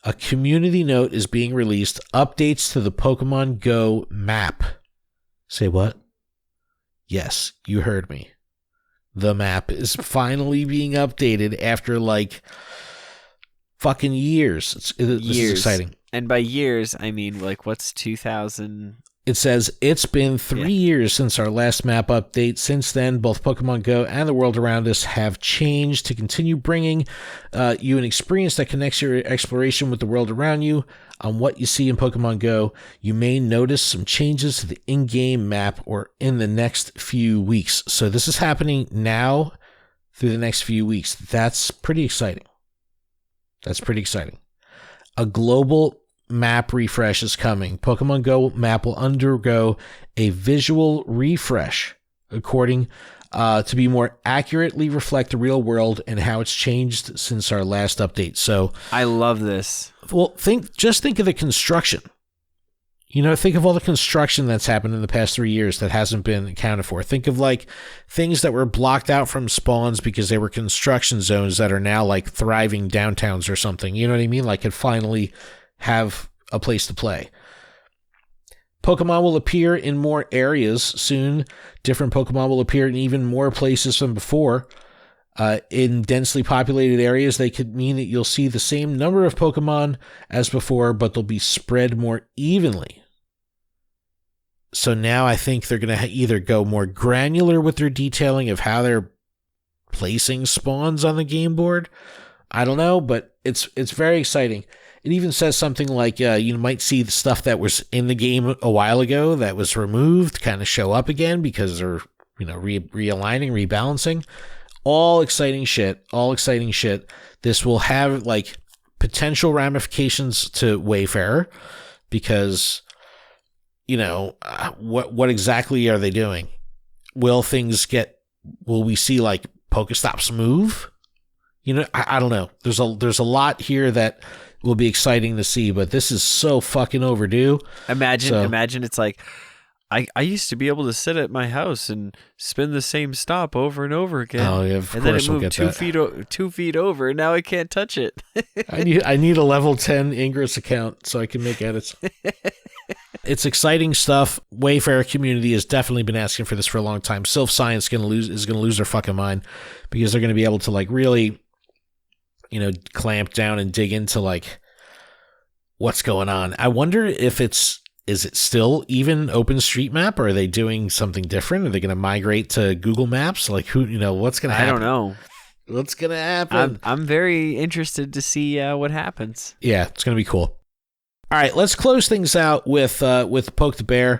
A community note is being released. Updates to the Pokemon Go map. Say what? Yes, you heard me. The map is finally being updated after fucking years. This is exciting. And by years, I mean what's 2000? It says it's been 3 years since our last map update. Since then, both Pokemon Go and the world around us have changed to continue bringing you an experience that connects your exploration with the world around you. On what you see in Pokemon Go, you may notice some changes to the in-game map or in the next few weeks. So this is happening now through the next few weeks. That's pretty exciting. A global map refresh is coming. Pokemon Go map will undergo a visual refresh according to be more accurately reflect the real world and how it's changed since our last update. So I love this. Well, think of the construction. You know, think of all the construction that's happened in the past 3 years that hasn't been accounted for. Think of like things that were blocked out from spawns because they were construction zones that are now like thriving downtowns or something. You know what I mean? Like could finally have a place to play. Pokemon will appear in more areas soon. Different Pokemon will appear in even more places than before. In densely populated areas, they could mean that you'll see the same number of Pokemon as before, but they'll be spread more evenly. So now I think they're going to either go more granular with their detailing of how they're placing spawns on the game board. I don't know, but it's very exciting. It even says something like you might see the stuff that was in the game a while ago that was removed kind of show up again because they're realigning, rebalancing. All exciting shit. This will have like potential ramifications to Wayfarer because, what exactly are they doing? Will we see like Pokestops move? I don't know. There's a lot here that will be exciting to see, but this is so fucking overdue. Imagine it's like, I used to be able to sit at my house and spin the same stop over and over again. Oh yeah, of and course then it we'll moved get 2 feet over, and now I can't touch it. I need a level 10 Ingress account so I can make edits. It's exciting stuff. Wayfarer community has definitely been asking for this for a long time. Sylph Science is gonna lose their fucking mind because they're gonna be able to like really, clamp down and dig into like what's going on. I wonder if is it still even OpenStreetMap, or are they doing something different? Are they going to migrate to Google Maps? Like what's going to happen? I don't know. What's going to happen? I'm very interested to see what happens. Yeah, it's going to be cool. All right, let's close things out with Poke the Bear.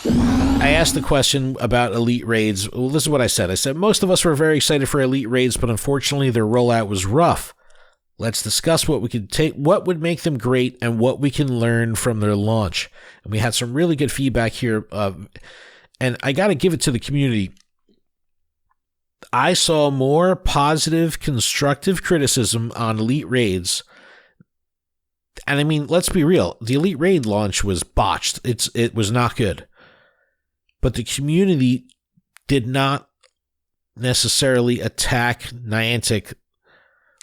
I asked the question about Elite Raids. Well, this is what I said. I said, most of us were very excited for Elite Raids, but unfortunately their rollout was rough. Let's discuss what would make them great and what we can learn from their launch. And we had some really good feedback here. And I got to give it to the community. I saw more positive, constructive criticism on Elite Raids. And I mean, let's be real. The Elite Raid launch was botched. It was not good. But the community did not necessarily attack Niantic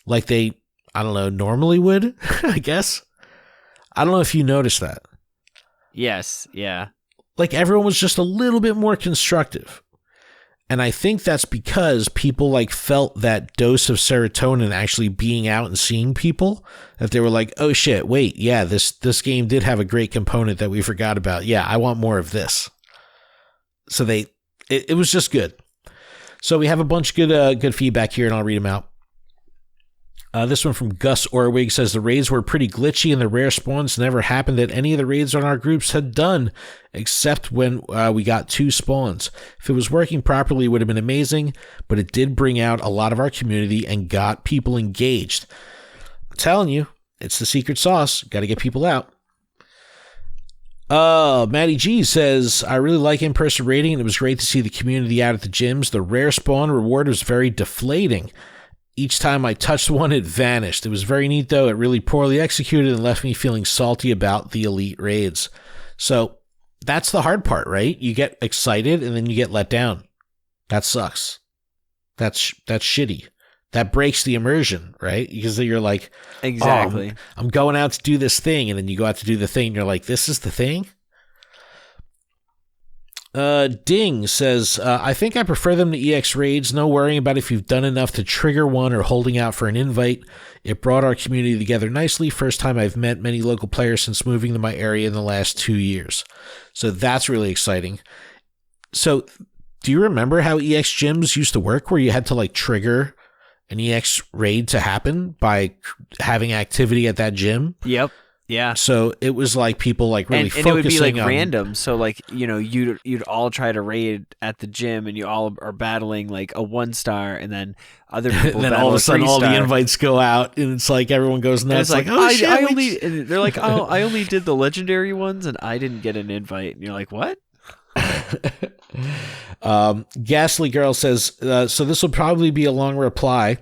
like they, I don't know, normally would, I guess. I don't know if you noticed that. Yes, yeah. Like everyone was just a little bit more constructive. And I think that's because people like felt that dose of serotonin actually being out and seeing people, that they were like, oh shit, wait, yeah, this game did have a great component that we forgot about. Yeah, I want more of this. So it was just good. So we have a bunch of good feedback here, and I'll read them out. This one from Gus Orwig says the raids were pretty glitchy and the rare spawns never happened that any of the raids on our groups had done, except when we got 2 spawns. If it was working properly, it would have been amazing, but it did bring out a lot of our community and got people engaged. I'm telling you, it's the secret sauce. Got to get people out. Matty G says, I really like in-person raiding, and it was great to see the community out at the gyms. The rare spawn reward was very deflating. Each time I touched one, it vanished. It was very neat, though. It really poorly executed and left me feeling salty about the Elite Raids. So that's the hard part, right? You get excited, and then you get let down. That sucks. That's shitty. That breaks the immersion, right? Because you're like, exactly. Oh, I'm going out to do this thing, and then you go out to do the thing, and you're like, this is the thing? Ding says, I think I prefer them to EX raids. No worrying about if you've done enough to trigger one or holding out for an invite. It brought our community together nicely. First time I've met many local players since moving to my area in the last 2 years. So that's really exciting. So do you remember how EX gyms used to work, where you had to like trigger an EX raid to happen by having activity at that gym? Yep. Yeah. So it was like people like really focusing and it would be like on random. So like, you'd all try to raid at the gym, and you all are battling like a 1-star, and then other people and then battle all of a sudden all the 3-star. invites go out, and it's like everyone goes nuts. And it's like, oh shit, they're like, oh, I only did the legendary ones, and I didn't get an invite. And you're like, what? Ghastly Girl says, so this will probably be a long reply.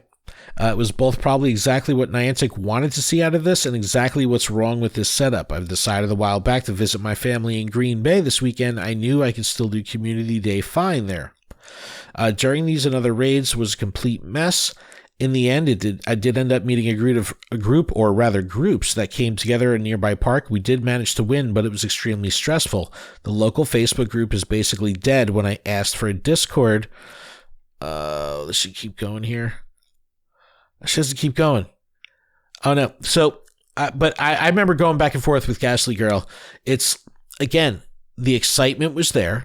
It was both probably exactly what Niantic wanted to see out of this and exactly what's wrong with this setup. I've decided a while back to visit my family in Green Bay this weekend. I knew I could still do Community Day fine there. During these and other raids was a complete mess. In the end, I did end up meeting a group, or rather groups, that came together in a nearby park. We did manage to win, but it was extremely stressful. The local Facebook group is basically dead. When I asked for a Discord, let's should keep going here. I should keep going. Oh no. So, but I remember going back and forth with Ghastly Girl. It's, again, the excitement was there.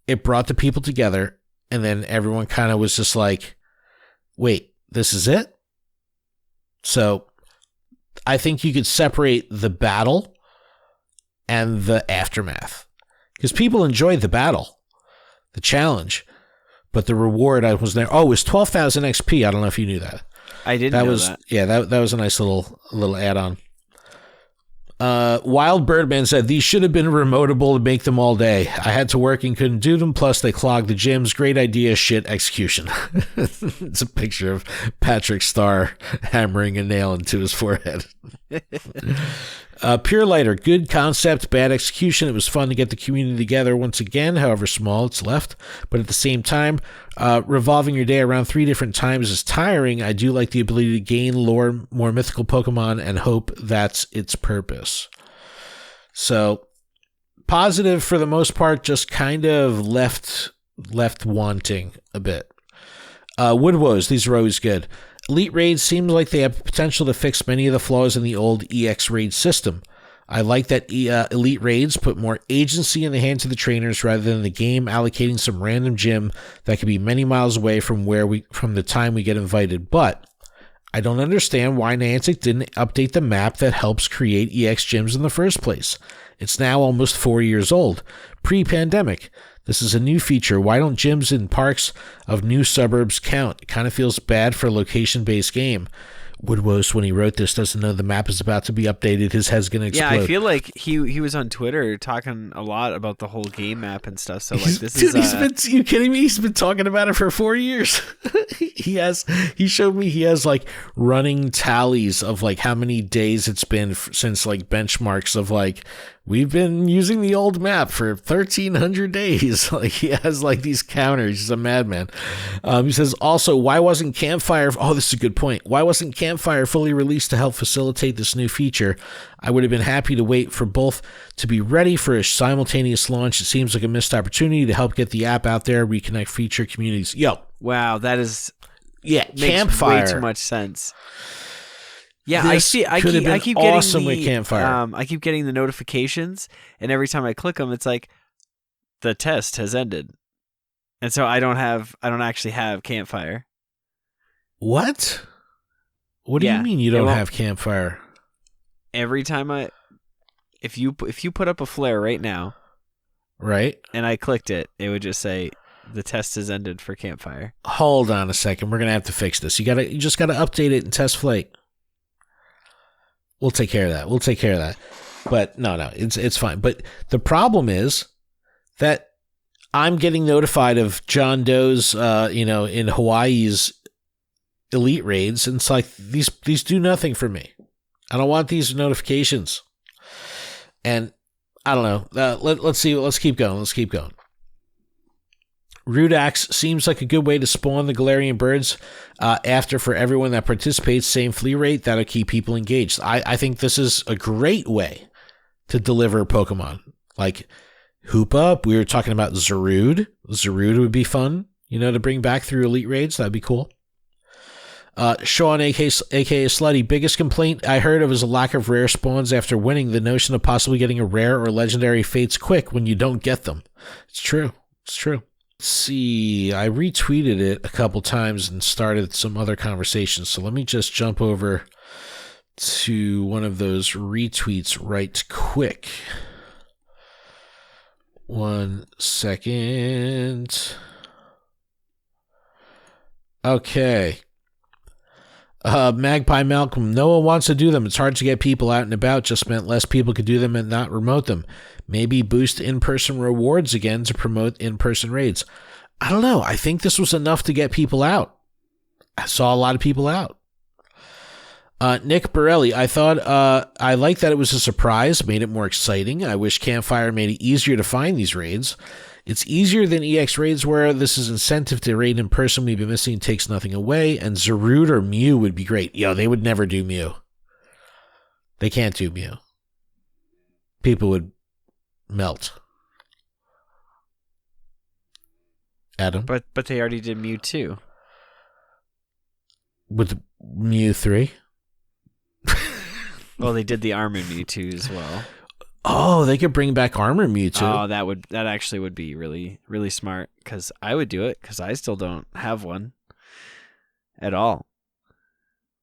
It brought the people together, and then everyone kind of was just like, wait. This is it? So I think you could separate the battle and the aftermath. Because people enjoyed the battle, the challenge, but the reward I was there. Oh, it was 12,000 XP. I don't know if you knew that. I didn't know that. Yeah, that was a nice little add-on. Wild Birdman said, these should have been remotable to make them all day. I had to work and couldn't do them, plus they clogged the gyms. Great idea, shit execution. It's a picture of Patrick Starr hammering a nail into his forehead. Pure Lighter, good concept, bad execution. It was fun to get the community together once again, however small it's left. But at the same time, revolving your day around 3 different times is tiring. I do like the ability to gain lore, more mythical Pokemon, and hope that's its purpose. So, positive for the most part, just kind of left wanting a bit. Wood Woes, these are always good. Elite Raids seems like they have potential to fix many of the flaws in the old EX Raid system. I like that Elite Raids put more agency in the hands of the trainers rather than the game allocating some random gym that could be many miles away from the time we get invited. But I don't understand why Niantic didn't update the map that helps create EX gyms in the first place. It's now almost 4 years old, pre-pandemic. This is a new feature. Why don't gyms in parks of new suburbs count? It kind of feels bad for a location-based game. Woodwose, when he wrote this, doesn't know the map is about to be updated. His head's going to explode. Yeah, I feel like he was on Twitter talking a lot about the whole game map and stuff. So like this Dude, you kidding me? He's been talking about it for 4 years. He showed me he has like running tallies of like how many days it's been since like benchmarks of like, we've been using the old map for 1,300 days. Like he has like these counters. He's a madman. He says also, why wasn't Campfire? Oh, this is a good point. Why wasn't Campfire fully released to help facilitate this new feature? I would have been happy to wait for both to be ready for a simultaneous launch. It seems like a missed opportunity to help get the app out there, reconnect feature communities. Wow, that is Campfire. Way too much sense. Yeah, this I keep awesome getting with Campfire. I keep getting the notifications, and every time I click them, it's like the test has ended, and so I don't actually have Campfire. What? What do you mean you don't have Campfire? Every time if you put up a flare right now, right, and I clicked it, it would just say the test has ended for Campfire. Hold on a second, we're gonna have to fix this. You just gotta update it in Test Flight. We'll take care of that. But no, it's fine. But the problem is that I'm getting notified of John Doe's, in Hawaii's Elite Raids, and it's like these do nothing for me. I don't want these notifications. And I don't know. Let's see. Let's keep going. Rudax seems like a good way to spawn the Galarian birds for everyone that participates. Same flea rate. That'll keep people engaged. I think this is a great way to deliver Pokemon. Like Hoop Up. We were talking about Zarude. Zarude would be fun, to bring back through Elite Raids. That'd be cool. Sean, aka Slutty, biggest complaint I heard of is a lack of rare spawns after winning. The notion of possibly getting a rare or legendary fates quick when you don't get them. It's true. Let's see, I retweeted it a couple times and started some other conversations. So let me just jump over to one of those retweets right quick. 1 second. Okay. Magpie Malcolm, no one wants to do them. It's hard to get people out and about. Just meant less people could do them and not remote them. Maybe boost in-person rewards again to promote in-person raids. I don't know. I think this was enough to get people out. I saw a lot of people out. Nick Borelli, I thought I like that it was a surprise, made it more exciting. I wish Campfire made it easier to find these raids. It's easier than EX raids where this is incentive to raid in person we've been missing takes nothing away, and Zarude or Mew would be great. Yo, they would never do Mew. They can't do Mew. People would melt. Adam? But they already did Mew 2. With Mew 3? Well, they did the Armor Mewtwo as well. Oh, they could bring back Armor Mewtwo. Oh, that actually would be really, really smart, because I would do it, because I still don't have one at all.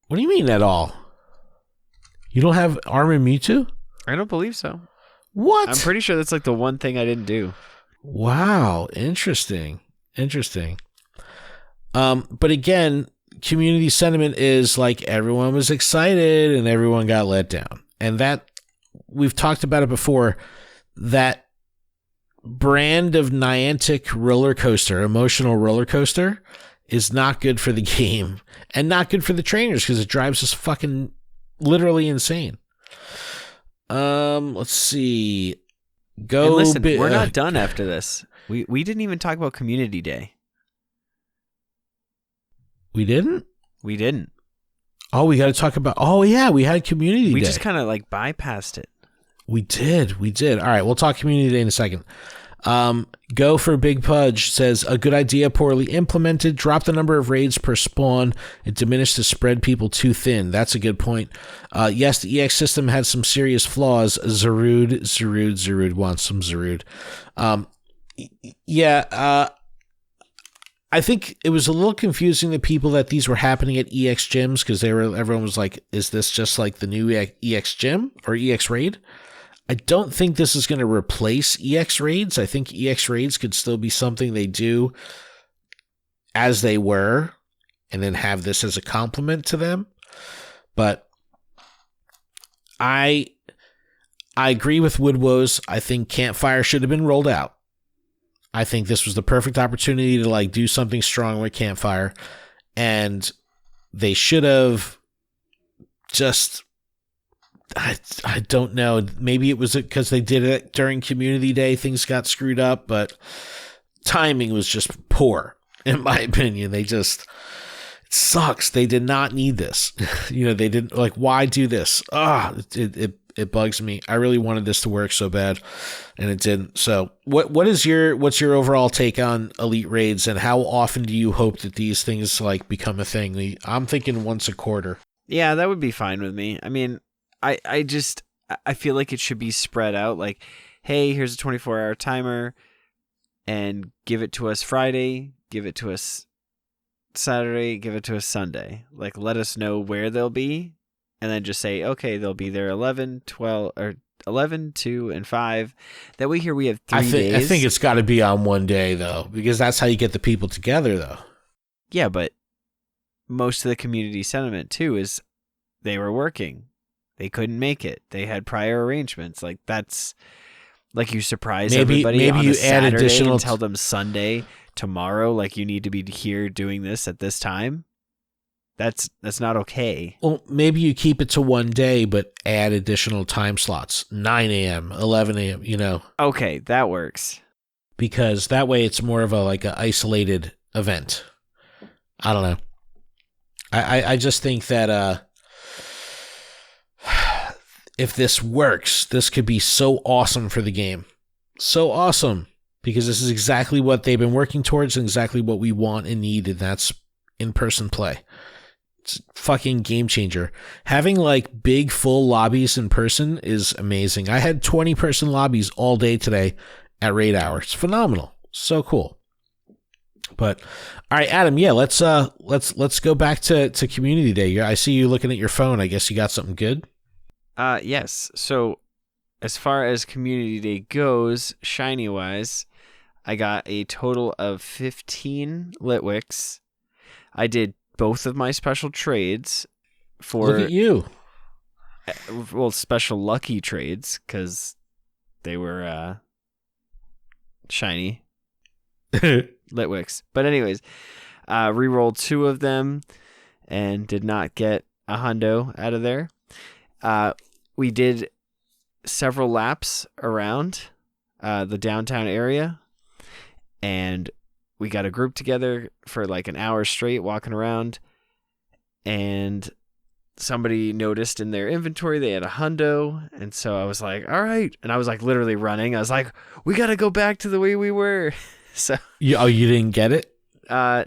What do you mean at all? You don't have Armor Mewtwo? I don't believe so. What? I'm pretty sure that's like the one thing I didn't do. Wow, interesting. But again, community sentiment is like everyone was excited and everyone got let down. And that, we've talked about it before, that brand of Niantic roller coaster, emotional roller coaster, is not good for the game and not good for the trainers because it drives us fucking literally insane. Let's see. And listen, we're not done after this. We didn't even talk about Community Day. We didn't? We didn't. Oh, we got to talk about... Oh, yeah, we had Community Day. We just kind of like bypassed it. We did. All right, we'll talk Community Day in a second. Go for Big Pudge says, a good idea, poorly implemented. Drop the number of raids per spawn. It diminished to spread people too thin. That's a good point. Yes, the EX system had some serious flaws. Zarude wants some Zarude. I think it was a little confusing to people that these were happening at EX gyms because everyone was like, is this just like the new EX gym or EX raid? I don't think this is going to replace EX raids. I think EX raids could still be something they do as they were and then have this as a complement to them. But I agree with Woodwoes. I think Campfire should have been rolled out. I think this was the perfect opportunity to like do something strong with Campfire, and they should have just, I don't know. Maybe it was because they did it during Community Day. Things got screwed up, but timing was just poor, in my opinion. It sucks. They did not need this. They didn't like, why do this? It bugs me. I really wanted this to work so bad, and it didn't. So what's your overall take on Elite Raids, and how often do you hope that these things like become a thing? I'm thinking once a quarter. Yeah, that would be fine with me. I mean, I feel like it should be spread out. Like, hey, here's a 24-hour timer, and give it to us Friday, give it to us Saturday, give it to us Sunday. Like, let us know where they'll be. And then just say, okay, they'll be there 11, 12, or 11, 2, and 5. That way here we have 3 days. I think it's got to be on one day, though, because that's how you get the people together, though. Yeah, but most of the community sentiment, too, is they were working. They couldn't make it. They had prior arrangements. Like, that's... Like, you surprise everybody on a Saturday and tell them Sunday, tomorrow, like, you need to be here doing this at this time. That's not okay. Well, maybe you keep it to one day, but add additional time slots. 9 a.m., 11 a.m., Okay, that works. Because that way it's more of a isolated event. I don't know. I just think that if this works, this could be so awesome for the game. So awesome. Because this is exactly what they've been working towards and exactly what we want and need, and that's in-person play. It's fucking game changer. Having like big full lobbies in person is amazing. I had 20-person lobbies all day today at raid hour. It's phenomenal. So cool. But all right, Adam, yeah, let's go back to Community Day. I see you looking at your phone. I guess you got something good? Yes. So as far as Community Day goes, shiny wise, I got a total of 15 Litwicks. I did both of my special trades for... Look at you. Well, special lucky trades, because they were shiny Litwicks. But anyways, re-rolled 2 of them and did not get a hundo out of there. We did several laps around the downtown area, and we got a group together for like an hour straight walking around, and somebody noticed in their inventory they had a hundo, and so I was like, all right. And I was like literally running. I was like, we got to go back to the way we were. So you didn't get it?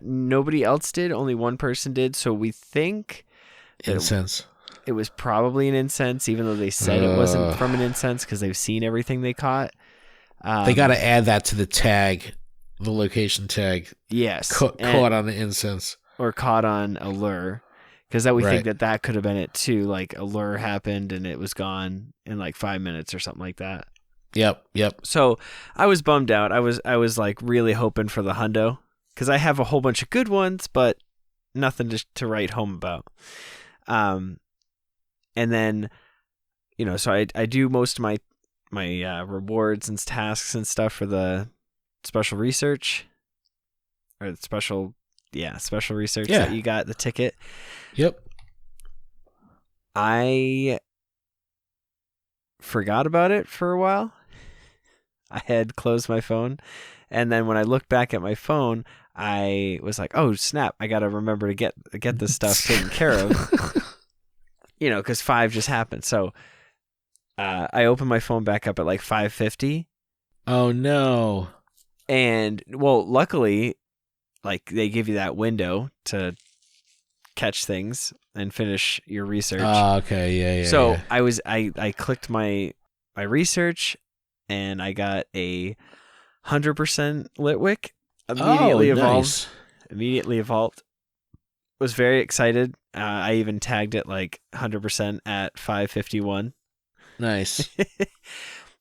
Nobody else did. Only one person did. So we think incense. It was probably an incense, even though they said it wasn't from an incense because they've seen everything they caught. They got to add that to the tag, the location tag. Yes. Caught on the incense. Or caught on a lure. Because we think that could have been it too. Like a lure happened and it was gone in like 5 minutes or something like that. Yep. So I was bummed out. I was like really hoping for the hundo because I have a whole bunch of good ones, but nothing to write home about. And then, so I do most of my rewards and tasks and stuff for the special research or the special research that you got the ticket. Yep. I forgot about it for a while. I had closed my phone, and then when I looked back at my phone, I was like, "Oh snap! I got to remember to get this stuff taken care of." Because 5 just happened. So I opened my phone back up at like 5:50. Oh no! And well, luckily, like they give you that window to catch things and fitinish your research. Okay, yeah. So I clicked my research, and I got a 100% Litwick. Immediately evolved. Nice. Immediately evolved. Was very excited. I even tagged it like 100% at 5:51. Nice.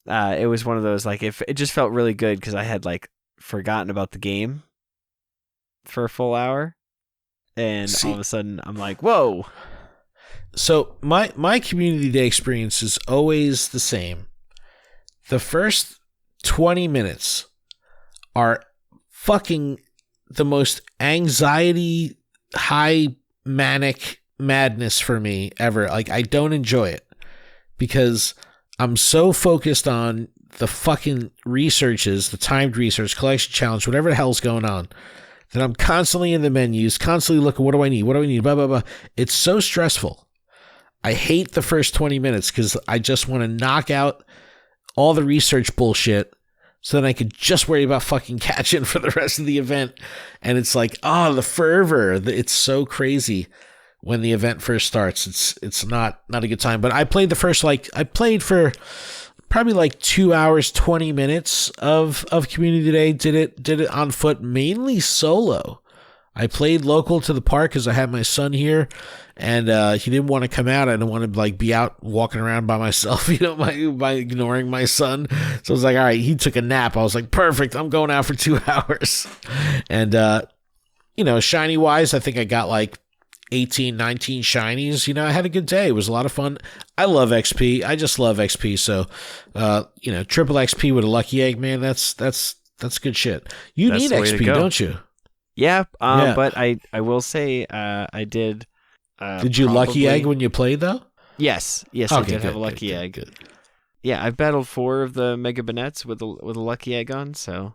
It was one of those like if it just felt really good because I had like forgotten about the game for a full hour, and all of a sudden I'm like, whoa. So my community day experience is always the same. The first 20 minutes are fucking the most anxiety, high manic madness for me ever. Like I don't enjoy it because I'm so focused on the fucking researches, the timed research, collection challenge, whatever the hell's going on, that I'm constantly in the menus, constantly looking, what do I need, blah, blah, blah. It's so stressful. I hate the first 20 minutes because I just want to knock out all the research bullshit so then I could just worry about fucking catching for the rest of the event. And it's like, the fervor. It's so crazy when the event first starts. It's not a good time. But I played for probably like 2 hours, 20 minutes of community day. Did it on foot, mainly solo. I played local to the park because I had my son here, and he didn't want to come out. I didn't want to like be out walking around by myself, by ignoring my son. So I was like, all right, he took a nap. I was like, perfect. I'm going out for 2 hours. And, shiny wise, I think I got like 18, 19 shinies. I had a good day. It was a lot of fun. I love XP. I just love XP. So, triple XP with a lucky egg, man, that's good shit. You need XP, don't you? Yeah, but I will say I did. Did you lucky egg when you played though? Yes, okay, I did have a lucky egg. Good. Yeah, I've battled 4 of the Mega Bonnets with a lucky egg on. So.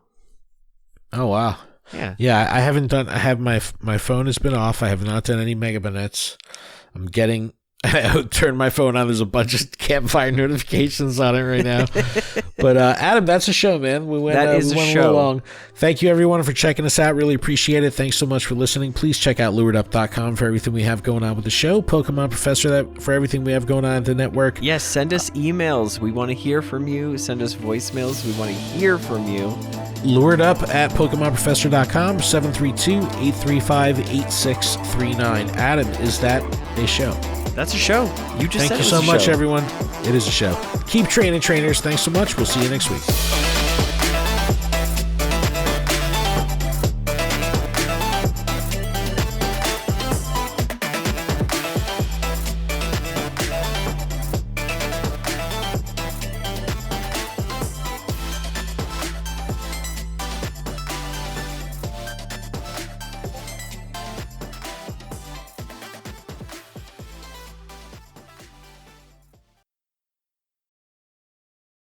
Oh wow. Yeah. I haven't done. I have my phone has been off. I have not done any Mega Bonnets. I'm getting. I turned my phone on. There's a bunch of campfire notifications on it right now. But Adam, that's a show, man. We went a little long. Thank you, everyone, for checking us out. Really appreciate it. Thanks so much for listening. Please check out luredup.com for everything we have going on with the show. Pokemon Professor for everything we have going on at the network. Yes, send us emails. We want to hear from you. Send us voicemails. We want to hear from you. LuredUp at PokemonProfessor.com, 732-835-8639. Adam, is that a show? That's a show. You just Thank you so much, everyone. It is a show. Keep training, trainers. Thanks so much. We'll see you next week.